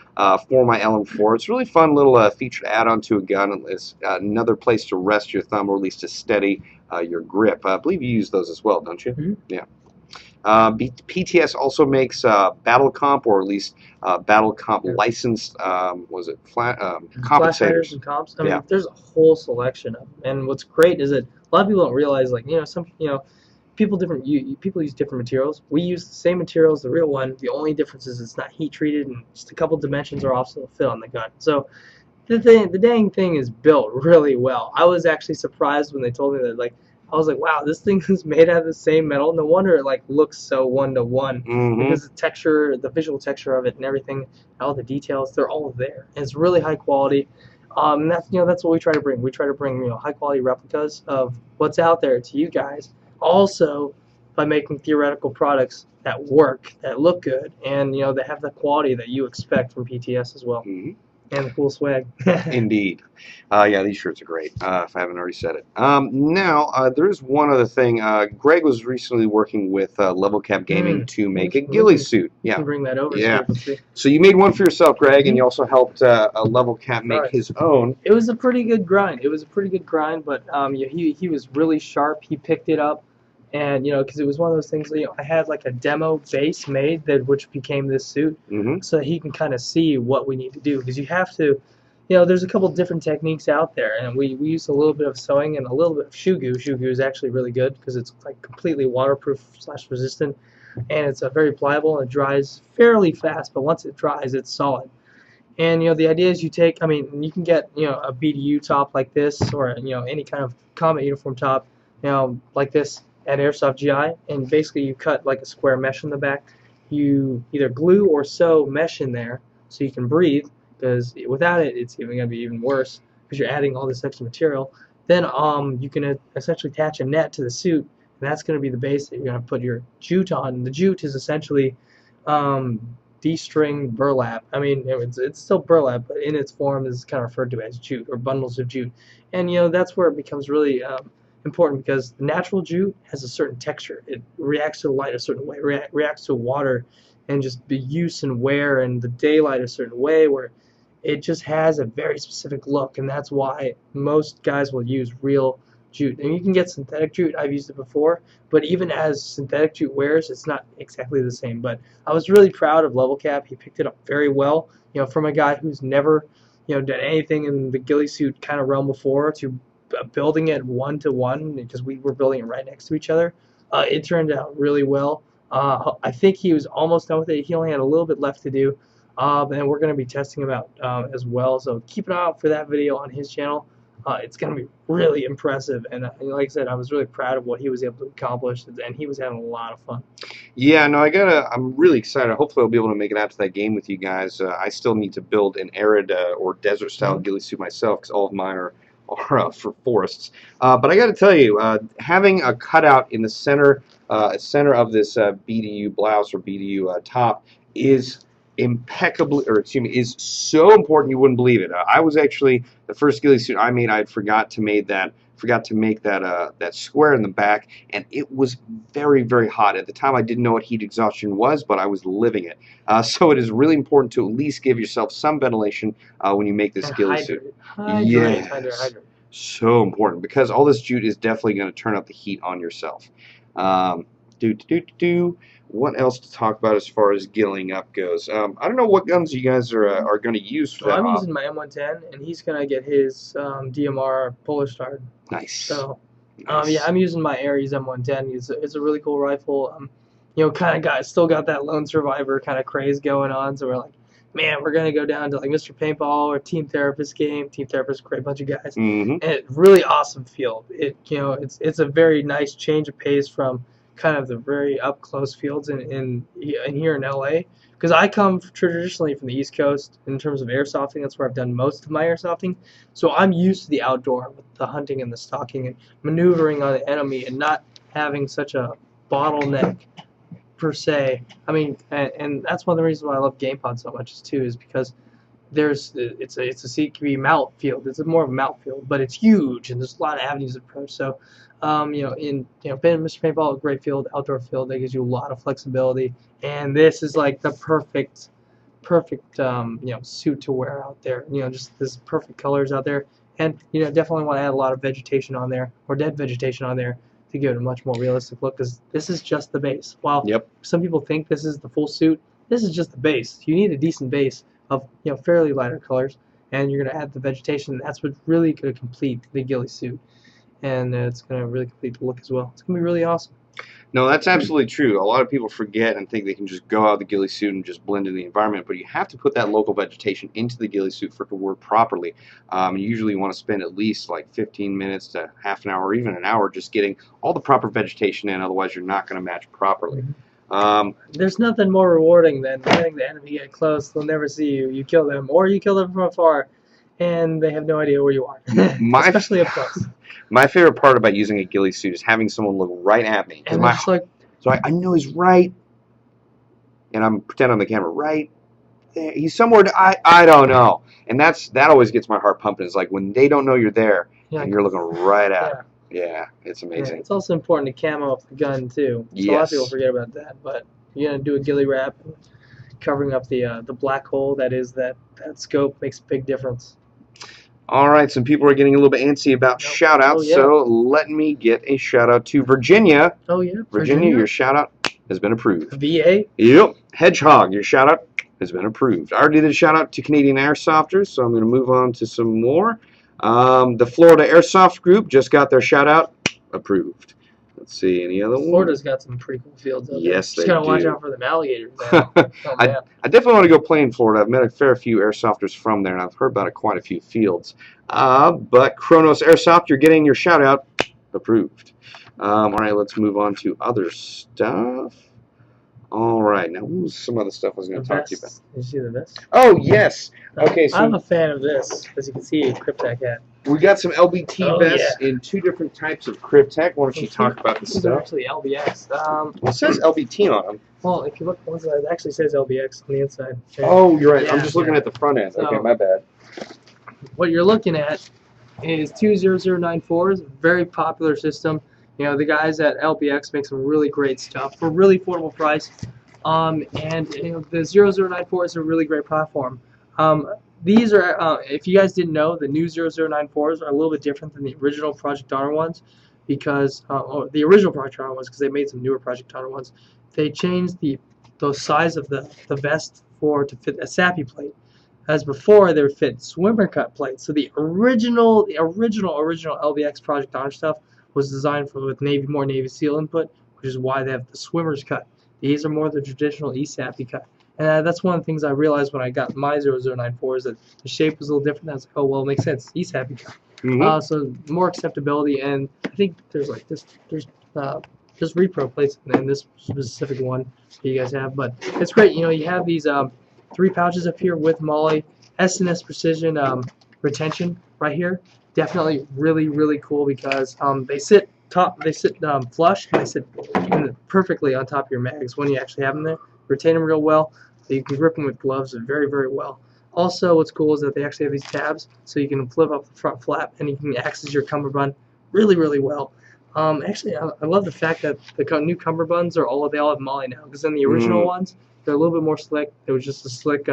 for my LM4. It's a really fun little feature to add onto a gun. It's another place to rest your thumb, or at least to steady your grip. I believe you use those as well, don't you? Mm-hmm. Yeah. PTS also makes Battle Comp, or at least Battle Comp licensed, compensators. And comps. I mean, there's a whole selection of them. And what's great is that a lot of people don't realize, like, people use different materials. We use the same materials, the real one. The only difference is it's not heat treated, and just a couple dimensions are off, so it'll fit on the gun. So the dang thing is built really well. I was actually surprised when they told me that, like, I was like, wow, this thing is made out of the same metal. No wonder it like looks so one-to-one because the texture, the visual texture of it, and everything, all the details, they're all there. And it's really high quality. And that's what we try to bring. We try to bring high quality replicas of what's out there to you guys. Also, by making theoretical products that work, that look good, and that have the quality that you expect from PTS as well. Mm-hmm. and the cool swag. Indeed. Yeah, these shirts are great, if I haven't already said it. Now, there's one other thing. Greg was recently working with Level Cap Gaming to make a ghillie suit. You Yeah. can bring that over. Yeah. So let's see. So you made one for yourself, Greg, and you also helped Level Cap make Right. his own. It was a pretty good grind. But yeah, he was really sharp. He picked it up, and because it was one of those things. I had like a demo base made that which became this suit, Mm-hmm. so that he can kind of see what we need to do. Because you have to, there's a couple different techniques out there, and we used a little bit of sewing and a little bit of shoe goo. Shoe goo is actually really good because it's like completely waterproof / resistant, and it's very pliable and it dries fairly fast. But once it dries, it's solid. And the idea is you take, I mean, you can get a BDU top like this, or any kind of combat uniform top, like this at Airsoft GI, and basically you cut like a square mesh in the back. You either glue or sew mesh in there so you can breathe, because without it, it's even going to be even worse because you're adding all this extra material. Then you can essentially attach a net to the suit, and that's going to be the base that you're going to put your jute on. The jute is essentially um, D-string burlap. I mean, it's still burlap, but in its form is kind of referred to as jute or bundles of jute. And that's where it becomes really important, because the natural jute has a certain texture. It reacts to light a certain way, reacts to water, and just the use and wear and the daylight a certain way, where it just has a very specific look, and that's why most guys will use real jute. And you can get synthetic jute. I've used it before, but even as synthetic jute wears, it's not exactly the same. But I was really proud of Level Cap. He picked it up very well. From a guy who's never, done anything in the ghillie suit kind of realm before, to building it 1-to-1, because we were building it right next to each other. It turned out really well. I think he was almost done with it. He only had a little bit left to do. And we're going to be testing him out as well. So keep an eye out for that video on his channel. It's going to be really impressive. And like I said, I was really proud of what he was able to accomplish. And he was having a lot of fun. Yeah, no, I'm really excited. Hopefully I'll be able to make it out to that game with you guys. I still need to build an arid or desert style ghillie suit myself, because all of mine are for forests. But I got to tell you, having a cutout in the center of this BDU blouse or BDU top is is so important you wouldn't believe it. I was actually, the first ghillie suit I made, I forgot to make that that square in the back, and it was very, very hot. At the time, I didn't know what heat exhaustion was, but I was living it. So it is really important to at least give yourself some ventilation when you make this ghillie suit. Hydrate. So important, because all this jute is definitely going to turn up the heat on yourself. What else to talk about as far as gilling up goes? I don't know what guns you guys are going to use for that. I'm using my M110, and he's going to get his DMR Polish Star. Nice. So, Nice. yeah, I'm using my Ares M110. It's a really cool rifle. Kind of still got that lone survivor kind of craze going on. So we're like, man, we're gonna go down to like Mr. Paintball or Team Therapist game. Team Therapist, great bunch of guys, and really awesome field. It's a very nice change of pace from kind of the very up close fields in here in LA. Because I come traditionally from the East Coast in terms of airsofting. That's where I've done most of my airsofting. So I'm used to the outdoor with the hunting and the stalking and maneuvering on the enemy and not having such a bottleneck per se. I mean, and that's one of the reasons why I love GamePod so much too, is because it's a CQB mount field. It's more of a mount field, but it's huge and there's a lot of avenues of approach. So, Mr. Paintball, a great field, outdoor field that gives you a lot of flexibility, and this is like the perfect suit to wear out there. Just this perfect colors out there, and definitely want to add a lot of vegetation on there, or dead vegetation on there, to give it a much more realistic look, because this is just the base. While some people think this is the full suit, this is just the base. You need a decent base of fairly lighter colors, and you're going to add the vegetation. That's what's really going to complete the ghillie suit, and it's going to really complete the look as well. It's going to be really awesome. No, that's absolutely true. A lot of people forget and think they can just go out the ghillie suit and just blend in the environment, but you have to put that local vegetation into the ghillie suit for it to work properly. Usually you want to spend at least like 15 minutes to half an hour or even an hour just getting all the proper vegetation in, otherwise you're not going to match properly. There's nothing more rewarding than letting the enemy get close. They'll never see you. You kill them, or you kill them from afar, and they have no idea where you are, especially up close. My favorite part about using a ghillie suit is having someone look right at me. And it's like, so I know he's right, and I'm pretending on the camera, right he's somewhere. I don't know, and that always gets my heart pumping. Is like when they don't know you're there Yeah, and you're looking right at yeah. them. Yeah, it's Yeah, amazing. it's also important to camo up the gun too. So a lot of people Yes. forget about that, but you're gonna do a ghillie wrap, and covering up the black hole that is that scope makes a big difference. All right, some people are getting a little bit antsy about Nope. shout outs, Oh yeah. so let me get a shout out to Virginia. Oh yeah. Virginia, your shout out has been approved. VA. Yep. Hedgehog, your shout out has been approved. I already did a shout out to Canadian Airsofters, so I'm going to move on to some more. The Florida Airsoft Group just got their shout out approved. Let's see, any other one? Florida's got some pretty cool fields out there. Yes, Just they gotta watch do. out for them alligators. Man. Oh man. I definitely want to go play in Florida. I've met a fair few airsofters from there, and I've heard about quite a few fields. But Kronos Airsoft, you're getting your shout out approved. All right, let's move on to other stuff. All right, now what was some other stuff I was going to talk to you about? Did you see the vest? Oh yes. Okay, I'm so a fan of this, as you can see, a Cryptec hat. we got some LBT Oh, vests in two different types of Cryptech. Why don't you talk about this These are stuff? actually LBX. Well, it says LBT on them. Well, if you look on the side, it actually says LBX on the inside. Okay. Oh, you're right. I'm Yeah, just looking yeah. at the front end. So- Okay, my bad. What you're looking at is 20094s, very popular system. You know, the guys at LBX make some really great stuff for a really affordable price. And you know, the 0094 is a really great platform. These are, if you guys didn't know, the new 0094s are a little bit different than the original Project Honor ones, because the original Project Honor ones, because they made some newer Project Honor ones. They changed the size of the vest to fit a SAPI plate. As before, they would fit swimmer cut plates. So the original LBX Project Honor stuff was designed with more Navy SEAL input, which is why they have the swimmer's cut. These are more the traditional ESAPI cut. And that's one of the things I realized when I got my 0094 is that the shape was a little different. I was like, oh, well, it makes sense. ESAPI cut. Mm-hmm. So more acceptability. And I think there's repro plates in this specific one that you guys have. But it's great. You know, you have these 3 pouches up here with MOLLE, S&S Precision retention right here. Definitely really cool because they sit flush, and they sit perfectly on top of your mags when you actually have them there. Retain them real well. You can grip them with gloves very well. Also, what's cool is that they actually have these tabs, so you can flip up the front flap and you can access your cummerbund really well. Actually, I love the fact that the new cummerbunds they all have MOLLE now, because in the original ones, they're a little bit more slick. It was just a slick,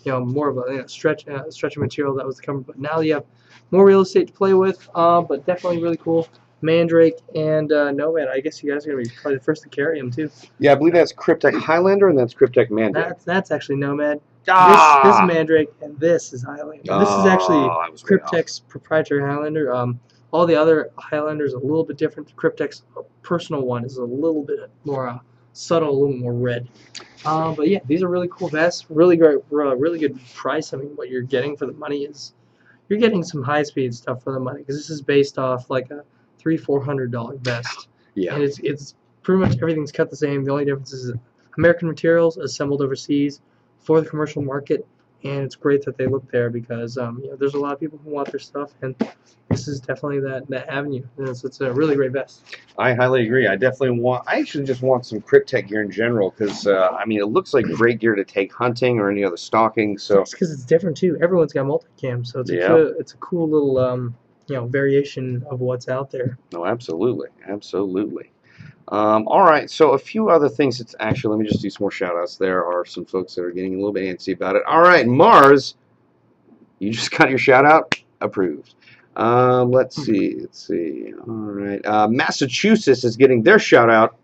more of a stretching material that was the cummerbund. Now you have more real estate to play with, but definitely really cool. Mandrake and Nomad. I guess you guys are gonna be probably the first to carry them too. Yeah, I believe that's Cryptech Highlander and that's Cryptech Mandrake. That's actually Nomad. Ah! This is Mandrake and this is Highlander. This is actually I was way off. Cryptek's proprietary Highlander. All the other Highlanders are a little bit different. Cryptek's personal one is a little bit more subtle, a little more red. But yeah, these are really cool vests. Really great, really good price. I mean, what you're getting for the money is you're getting some high-speed stuff for the money, because this is based off like a $300-400 vest. Yeah. And it's pretty much everything's cut the same. The only difference is American materials assembled overseas for the commercial market, and it's great that they look there because there's a lot of people who want their stuff, and this is definitely that avenue. And it's a really great vest. I highly agree. I actually just want some Cryptech gear in general because, I mean, it looks like great gear to take hunting or any other stalking. So It's because it's different too. Everyone's got multicam, so it's a cool little variation of what's out there. No, absolutely. All right, so a few other things. Let me just do some more shout-outs. There are some folks that are getting a little bit antsy about it. All right, Mars, you just got your shout-out approved. Let's see. All right, Massachusetts is getting their shout-out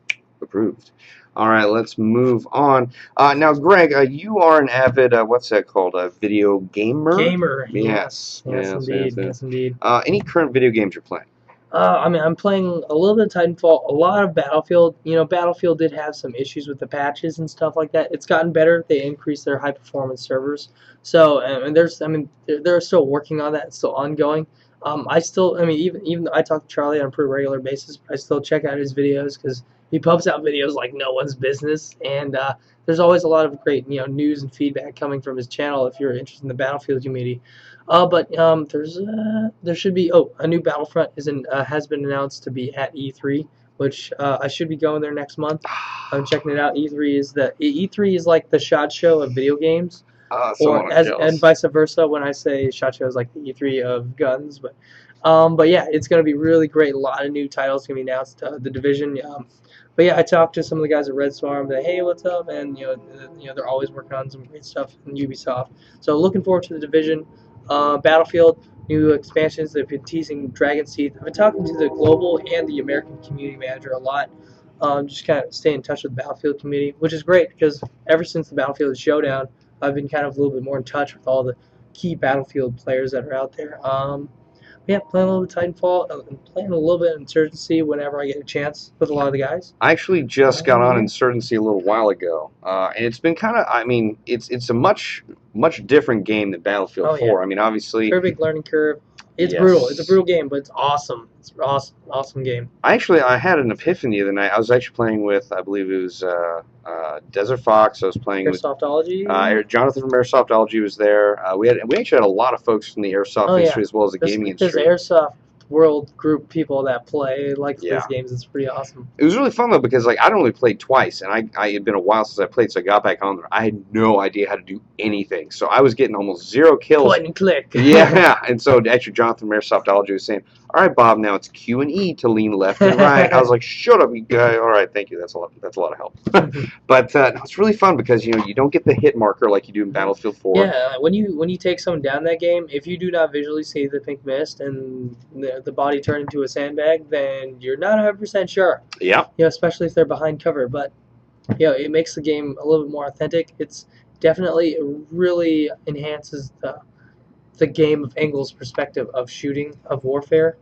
approved. All right, let's move on. Now, Greg, you are an avid, what's that called, a video gamer? Gamer, Yes, indeed. Any current video games you're playing? I mean, I'm playing a little bit of Titanfall, a lot of Battlefield. You know, Battlefield did have some issues with the patches and stuff like that. It's gotten better. They increased their high-performance servers. So, and they're still working on that. It's still ongoing. Even though I talk to Charlie on a pretty regular basis, I still check out his videos because he pumps out videos like no one's business. And there's always a lot of great, news and feedback coming from his channel if you're interested in the Battlefield community. But there should be a new Battlefront has been announced to be at E3, which I should be going there next month. I'm checking it out. E3 is like the SHOT Show of video games. Someone or I'm as jealous. and vice versa. When I say SHOT Show is like the E3 of guns, but yeah, it's gonna be really great. A lot of new titles gonna be announced. The Division. But yeah, I talked to some of the guys at Red Storm. Like, hey, what's up? And they're always working on some great stuff in Ubisoft. So looking forward to the Division, Battlefield, new expansions. They've been teasing Dragon's Teeth. I've been talking to the global and the American community manager a lot. Just kind of stay in touch with the Battlefield community, which is great because ever since the Battlefield Showdown, I've been kind of a little bit more in touch with all the key Battlefield players that are out there. Yeah, playing a little bit of Titanfall, and playing a little bit of Insurgency whenever I get a chance with a lot of the guys. I actually just got on Yeah. Insurgency a little while ago, and it's been kind of. I mean, it's a much different game than Battlefield Oh, 4. yeah. I mean, obviously, Very big learning curve. It's yes. brutal. It's a brutal game, but it's awesome. It's awesome game. I had an epiphany the other night. I was actually playing with, I believe it was Desert Fox. I was playing with Airsoftology. Jonathan from Airsoftology was there. We actually had a lot of folks from the airsoft Oh, yeah. industry as well as the gaming There's industry. Airsoft world group people that play like Yeah. these games. It's pretty awesome. It was really fun though because like I'd only played twice, and I had been a while since I played, so I got back on there. I had no idea how to do anything, so I was getting almost 0 kills. Point and click. Yeah, and so actually Jonathan from Airsoftology was saying, "All right, Bob, now it's Q and E to lean left and right." I was like, "Shut up, you guy!" All right, thank you. That's a lot of help. But no, it's really fun because you don't get the hit marker like you do in Battlefield 4. Yeah, when you take someone down that game, if you do not visually see the pink mist and the body turn into a sandbag, then you're not 100% sure. Yeah. Especially if they're behind cover. But it makes the game a little bit more authentic. It's definitely really enhances the game of angles perspective of shooting of warfare.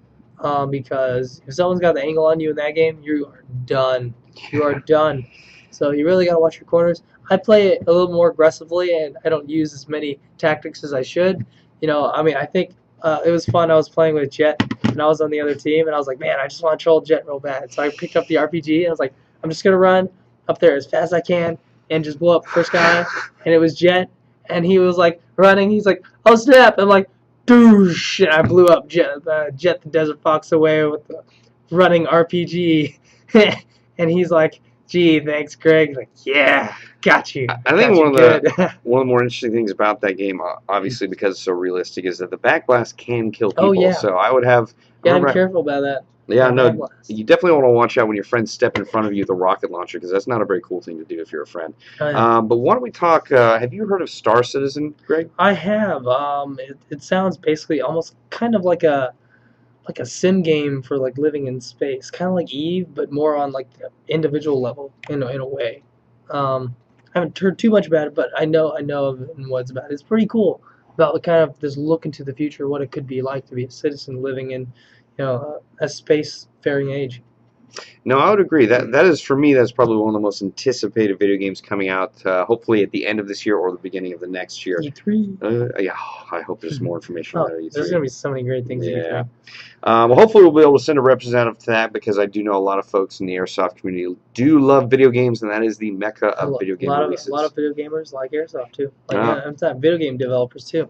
Because if someone's got the angle on you in that game, you are done. You are done. So you really got to watch your corners. I play it a little more aggressively, and I don't use as many tactics as I should. I think it was fun. I was playing with Jet, and I was on the other team, and I was like, man, I just want to troll Jet real bad. So I picked up the RPG, and I was like, I'm just gonna run up there as fast as I can and just blow up the first guy. And it was Jet, and he was like running. He's like, oh snap! I'm like, doosh! And I blew up Jet the Desert Fox away with the running RPG. And he's like, gee, thanks, Greg. Like, yeah, got you. I think Got one you of the good. one of the more interesting things about that game, obviously because it's so realistic, is that the backblast can kill people. Oh, yeah. So I would have. Yeah, I'm careful about that. Yeah, no, Backblast. you definitely want to watch out when your friends step in front of you with a rocket launcher because that's not a very cool thing to do if you're a friend. Oh, yeah. But why don't we talk? Have you heard of Star Citizen, Greg? I have. It sounds basically almost kind of like a sim game for like living in space, kind of like Eve, but more on like the individual level in a way. I haven't heard too much about it, but I know of it and what it's about. It's pretty cool about the kind of this look into the future, what it could be like to be a citizen living in, a spacefaring age. No, I would agree. That is for me. That's probably one of the most anticipated video games coming out. Hopefully at the end of this year or the beginning of the next year. E3. Yeah, I hope there's more information on that at E3. There's gonna be so many great things. Yeah. Well, hopefully we'll be able to send a representative to that because I do know a lot of folks in the Airsoft community do love video games, and that is the mecca of video game releases. A lot of video gamers like Airsoft too. Ah. I'm talking video game developers too.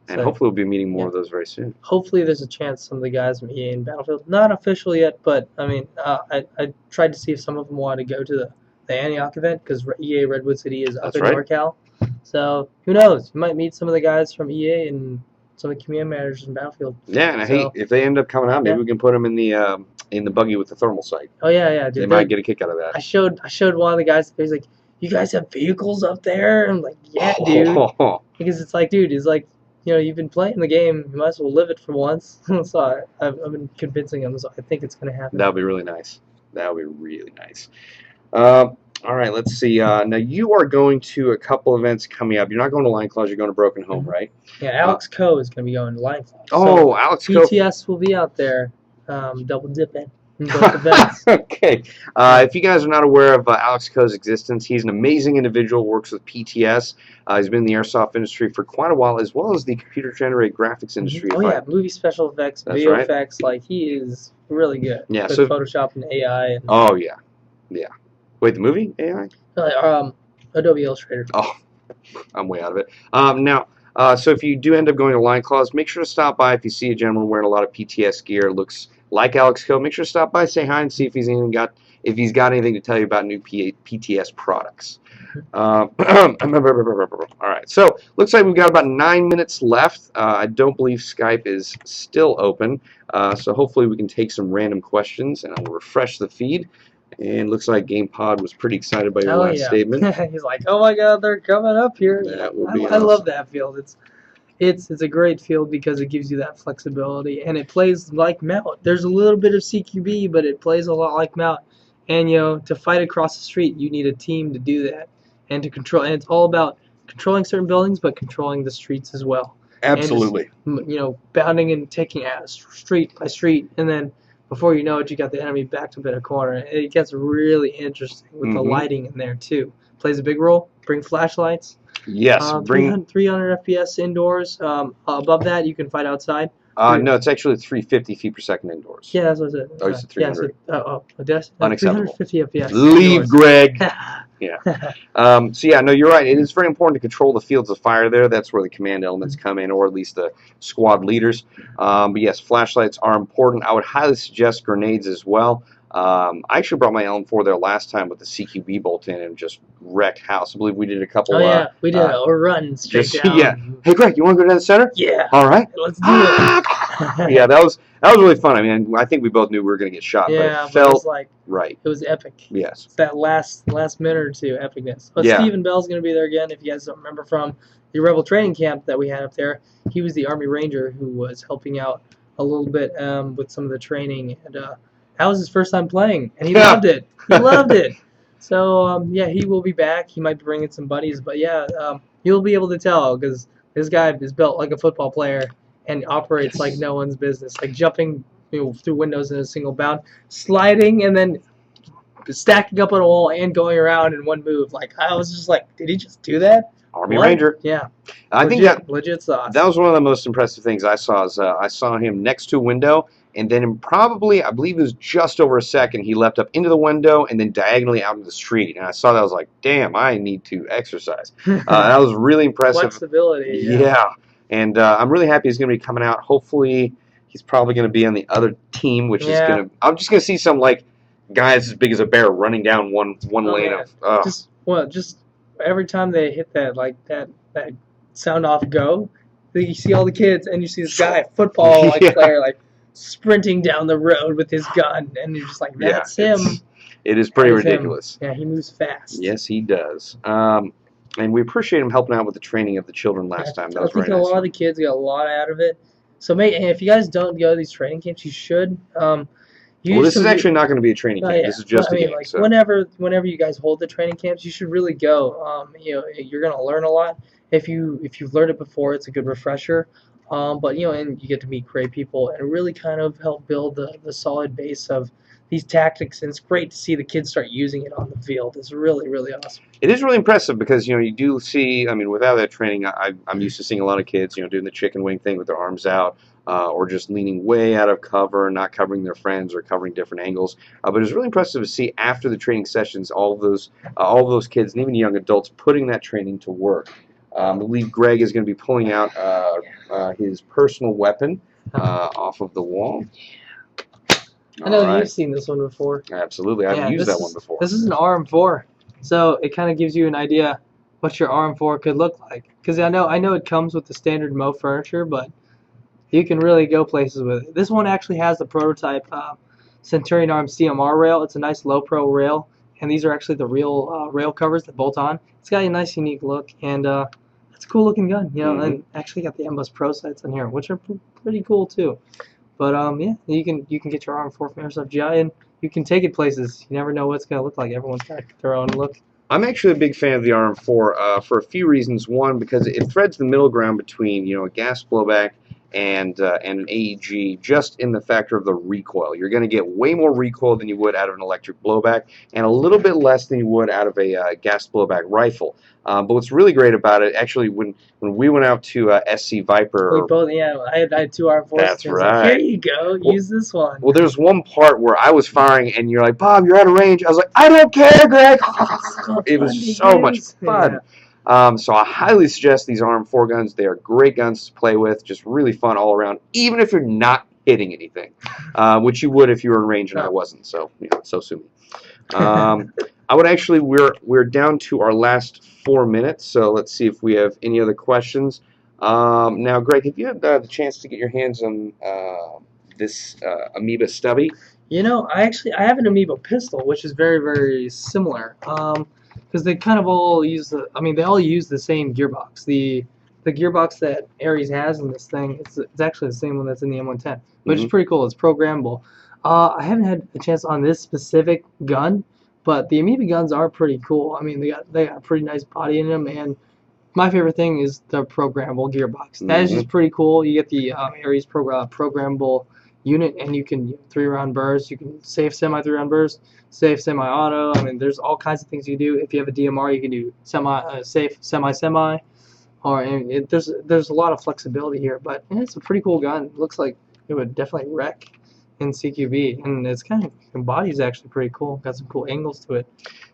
And So, hopefully we'll be meeting more of those very soon. hopefully there's a chance some of the guys from EA and Battlefield, not official yet, but I mean, I tried to see if some of them wanted to go to the Antioch event because EA Redwood City is up That's in right. NorCal. So who knows? You might meet some of the guys from EA and some of the community managers in Battlefield. Yeah, and hey, if they end up coming out, maybe we can put them in the buggy with the thermal sight. Oh yeah. They might get a kick out of that. I showed one of the guys. He's like, "You guys have vehicles up there?" And I'm like, "Yeah, dude." Because it's like, dude, it's like, you've been playing the game. You might as well live it for once. So I've been convincing him. So I think it's gonna happen. That would be really nice. That would be really nice. All right, let's see. Now you are going to a couple events coming up. You're not going to Line Claws. You're going to Broken Home, right? Yeah, Alex Coe is going to be going to Line Claws. Oh, Alex Coe. PTS will be out there, double dipping in both events. Okay. If you guys are not aware of Alex Coe's existence, he's an amazing individual, works with PTS. He's been in the airsoft industry for quite a while, as well as the computer-generated graphics industry. Oh, yeah, movie special effects, video effects. Like, he is really good. Yeah, with so Photoshop and AI. And, oh, yeah. Yeah. Wait, the movie AI? Adobe Illustrator. Oh, I'm way out of it. Now, so if you do end up going to Line Claws, make sure to stop by. If you see a gentleman wearing a lot of PTS gear, looks like Alex Coe, make sure to stop by, say hi, and see if he's even got if he's got anything to tell you about new PTS products. All right, so looks like we've got about 9 minutes left. I don't believe Skype is still open, so hopefully we can take some random questions, and I'll refresh the feed. And looks like GamePod was pretty excited by your last statement. He's like, oh my God, they're coming up here. That would be I love awesome. that field. It's a great field because it gives you that flexibility, and it plays like Mount. There's a little bit of CQB, but it plays a lot like Mount. And to fight across the street, you need a team to do that and to control. And it's all about controlling certain buildings, but controlling the streets as well. Absolutely. And just, bounding and taking out street by street, and then before you know it, you got the enemy backed up in a corner. It gets really interesting with the lighting in there too. Plays a big role. Bring flashlights. Yes, 300 FPS indoors. Above that, you can fight outside. No, it's actually 350 feet per second indoors. Yeah, that's what it said. Oh, you said 300. Unacceptable. 350 FPS. Leave, indoors. Greg. Yeah. So yeah, no, you're right. It is very important to control the fields of fire there. That's where the command elements come in, or at least the squad leaders. But yes, flashlights are important. I would highly suggest grenades as well. I actually brought my LM4 there last time with the CQB bolt in and just wrecked house. I believe we did a couple. Oh yeah, we did a run straight down. Yeah. Hey Greg, you want to go down the center? Yeah. All right. Let's do it. Yeah, that was really fun. I mean, I think we both knew we were going to get shot, Yeah, but it felt it was like right. It was epic. Yes. It's that last minute or two epicness. But Yeah. Stephen Bell's going to be there again. If you guys don't remember from the Rebel training camp that we had up there, he was the Army Ranger who was helping out a little bit with some of the training, and that was his first time playing, and he loved it. He loved it. So yeah, he will be back. He might be bringing some buddies, but yeah, you'll be able to tell because this guy is built like a football player and operates like no one's business, like jumping through windows in a single bound, sliding, and then stacking up on a wall and going around in one move. Like I was just like, did he just do that? Army Ranger. Yeah. I think that legit sauce. That was one of the most impressive things I saw. Is I saw him next to a window, and then in probably, I believe it was just over a second, he leapt up into the window and then diagonally out into the street. And I saw that, I was like, damn, I need to exercise. That was really impressive. Flexibility. Yeah. And I'm really happy he's going to be coming out. Hopefully, he's probably going to be on the other team, which is going to. I'm just going to see some like guys as big as a bear running down one lane of. Just every time they hit that that sound off go, you see all the kids and you see this guy football player like sprinting down the road with his gun, and you're just like, that's him. It is pretty ridiculous. Yeah, he moves fast. Yes, he does. And we appreciate him helping out with the training of the children last time. That was very nice. I think a lot of the kids got a lot out of it. So if you guys don't go to these training camps, you should. This is actually not going to be a training camp. This is just a game. Like, whenever you guys hold the training camps, you should really go. You're going to learn a lot. If you've learned it before, it's a good refresher. But and you get to meet great people and really kind of help build the solid base of these tactics, and it's great to see the kids start using it on the field. It's really, really awesome. It is really impressive because, you do see, I mean, without that training, I'm used to seeing a lot of kids, doing the chicken wing thing with their arms out, or just leaning way out of cover, not covering their friends or covering different angles. But it's really impressive to see after the training sessions, all of those kids and even young adults putting that training to work. I believe Greg is going to be pulling out his personal weapon off of the wall. I know you've seen this one before. Absolutely, I've used that one before. This is an RM4, so it kind of gives you an idea what your RM4 could look like. Because I know it comes with the standard Mo furniture, but you can really go places with it. This one actually has the prototype Centurion Arm CMR rail. It's a nice low pro rail, and these are actually the real rail covers that bolt on. It's got a nice unique look, and it's a cool looking gun. And actually got the M-Bus Pro sights on here, which are pretty cool too. But yeah, you can get your RM4 from Airsoft GI, and you can take it places. You never know what it's going to look like. Everyone's got their own look. I'm actually a big fan of the RM4 for a few reasons. One, because it threads the middle ground between a gas blowback and an AEG, just in the factor of the recoil. You're going to get way more recoil than you would out of an electric blowback, and a little bit less than you would out of a gas blowback rifle. But what's really great about it, actually, when we went out to SC Viper, I had two RM4s. That's right. Like, here you go, use this one. Well, there's one part where I was firing, and you're like, Bob, you're out of range. I was like, I don't care, Greg. It was so much fun. Yeah. So I highly suggest these RM4 guns. They are great guns to play with, just really fun all around, even if you're not hitting anything, which you would if you were in range and I wasn't. So, so sue me. I would actually, we're down to our last 4 minutes, so let's see if we have any other questions. Now, Greg, have you had the chance to get your hands on this Amoeba Stubby? You know, I have an Amoeba pistol, which is very very similar. Because they kind of all use they all use the same gearbox. The gearbox that Ares has in this thing, it's actually the same one that's in the M110, which is pretty cool. It's programmable. I haven't had a chance on this specific gun, but the Amoeba guns are pretty cool. I mean, they got a pretty nice body in them, and my favorite thing is the programmable gearbox. That is just pretty cool. You get the Ares programmable unit, and you can 3-round burst. You can safe semi 3-round burst, safe semi auto. I mean, there's all kinds of things you can do. If you have a DMR, you can do safe semi. Or there's a lot of flexibility here, but it's a pretty cool gun. It looks like it would definitely wreck in CQB, and it's the body's actually pretty cool. Got some cool angles to it.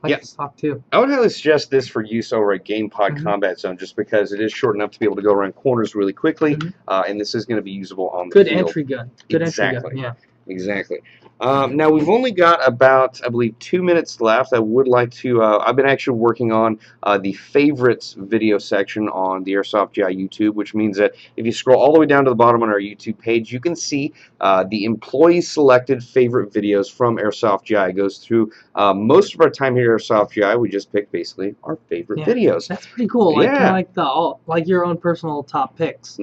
I like the stock too. I would highly suggest this for use over a game pod combat zone, just because it is short enough to be able to go around corners really quickly, and this is going to be usable on the Good field. entry gun. Good entry gun. Yeah. Exactly. Now, we've only got about, I believe, 2 minutes left. I would like to, I've been actually working on the favorites video section on the Airsoft GI YouTube, which means that if you scroll all the way down to the bottom on our YouTube page, you can see the employee-selected favorite videos from Airsoft GI. It goes through most of our time here at Airsoft GI. We just pick basically our favorite videos. That's pretty cool. Like, kind of like your own personal top picks.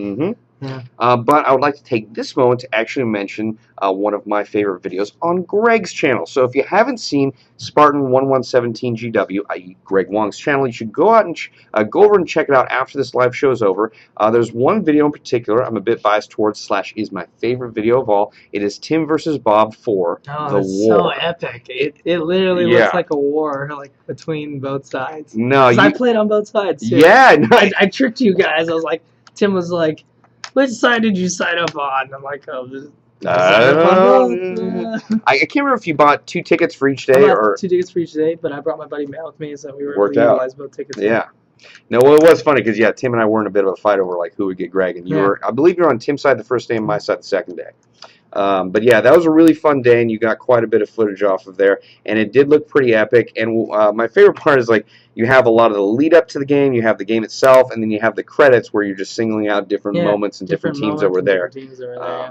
Yeah. But I would like to take this moment to actually mention one of my favorite videos on Greg's channel. So if you haven't seen Spartan 1117 GW, i.e. Greg Wong's channel, you should go out and go over and check it out after this live show is over. There's one video in particular I'm a bit biased towards / is my favorite video of all. It is Tim versus Bob for the war. So epic. It literally looks like a war, like between both sides. No, I played on both sides too. Yeah, no, I tricked you guys. I was like, Tim was like, which side did you sign up on? I'm like, I can't remember if you bought 2 tickets for each day or 2 tickets for each day, but I brought my buddy Matt with me, so we were worked able to out. utilize both tickets. Yeah. No, well, it was funny because Tim and I were in a bit of a fight over like who would get Greg, and you were, I believe, you're on Tim's side the first day and my side the second day. But yeah, that was a really fun day, and you got quite a bit of footage off of there, and it did look pretty epic. And my favorite part is like you have a lot of the lead up to the game, you have the game itself, and then you have the credits where you're just singling out different moments and different teams that were there.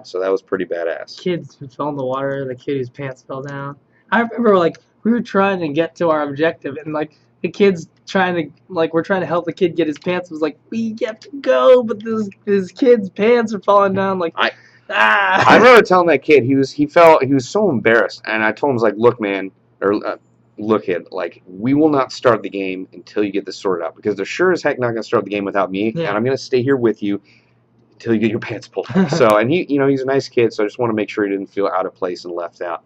So that was pretty badass. Kids who fell in the water, the kid whose pants fell down. I remember like we were trying to get to our objective, and like the kid's we're trying to help the kid get his pants. It was like, we have to go, but this kid's pants are falling down. Like, I remember telling that kid he was so embarrassed, and I told him, I was like, look, man, or look, kid, like, we will not start the game until you get this sorted out, because they're sure as heck not going to start the game without me, and I'm going to stay here with you until you get your pants pulled up. So, and he's a nice kid, so I just want to make sure he didn't feel out of place and left out.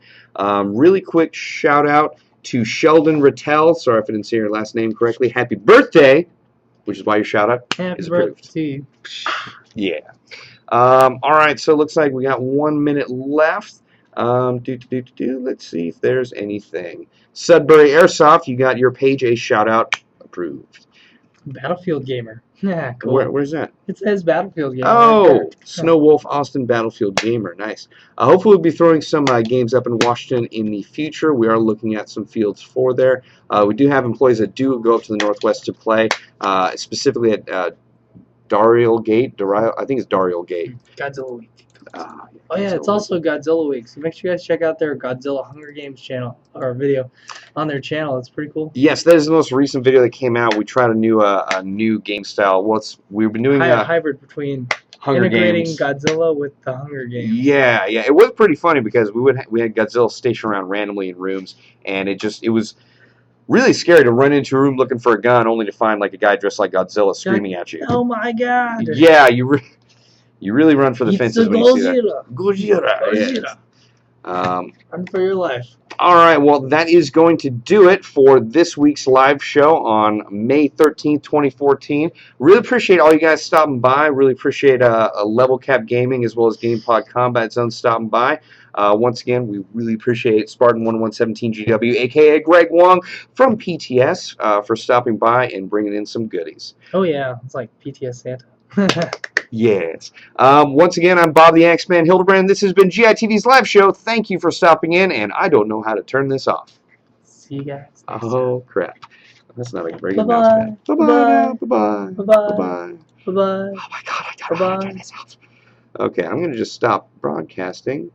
Really quick shout out to Sheldon Rattel. Sorry if I didn't say your last name correctly. Happy birthday, which is why your shout out is approved. Happy birthday to you. Yeah. All right, so it looks like we got 1 minute left. Let's see if there's anything. Sudbury Airsoft, you got your page a shout out approved. Battlefield Gamer. Yeah, cool. Where's that? It says Battlefield Gamer. Oh, right Snow Wolf Austin Battlefield Gamer. Nice. Hopefully we'll be throwing some games up in Washington in the future. We are looking at some fields for there. We do have employees that do go up to the Northwest to play, specifically at Darial Gate. I think it's Darial Gate. Godzilla Week. It's also Godzilla Week. So make sure you guys check out their Godzilla Hunger Games channel or video on their channel. It's pretty cool. Yes, that is the most recent video that came out. We tried a new game style. We've been doing a hybrid between integrating Godzilla with the Hunger Games. Yeah. It was pretty funny because we had Godzilla stationed around randomly in rooms, and it was really scary to run into a room looking for a gun only to find like a guy dressed like Godzilla screaming at you. Oh my God! Yeah, you really run for the fences when you see that. Gojira. Yes. Run for your life. All right, well, that is going to do it for this week's live show on May 13th, 2014. Really appreciate all you guys stopping by. Really appreciate Level Cap Gaming as well as GamePod Combat Zone stopping by. Once again, we really appreciate Spartan 1117 GW, a.k.a. Greg Wong from PTS, for stopping by and bringing in some goodies. Oh, yeah. It's like PTS Santa. Yes. Once again, I'm Bob the Axeman Hildebrand. This has been GITV's live show. Thank you for stopping in, and I don't know how to turn this off. See you guys next time. Oh crap! That's not a very good Bye-bye. mouse pad. Bye bye now. Bye bye. Bye-bye. Bye bye. Bye bye. Oh my god! I gotta Bye-bye. turn this off. Okay, I'm gonna just stop broadcasting.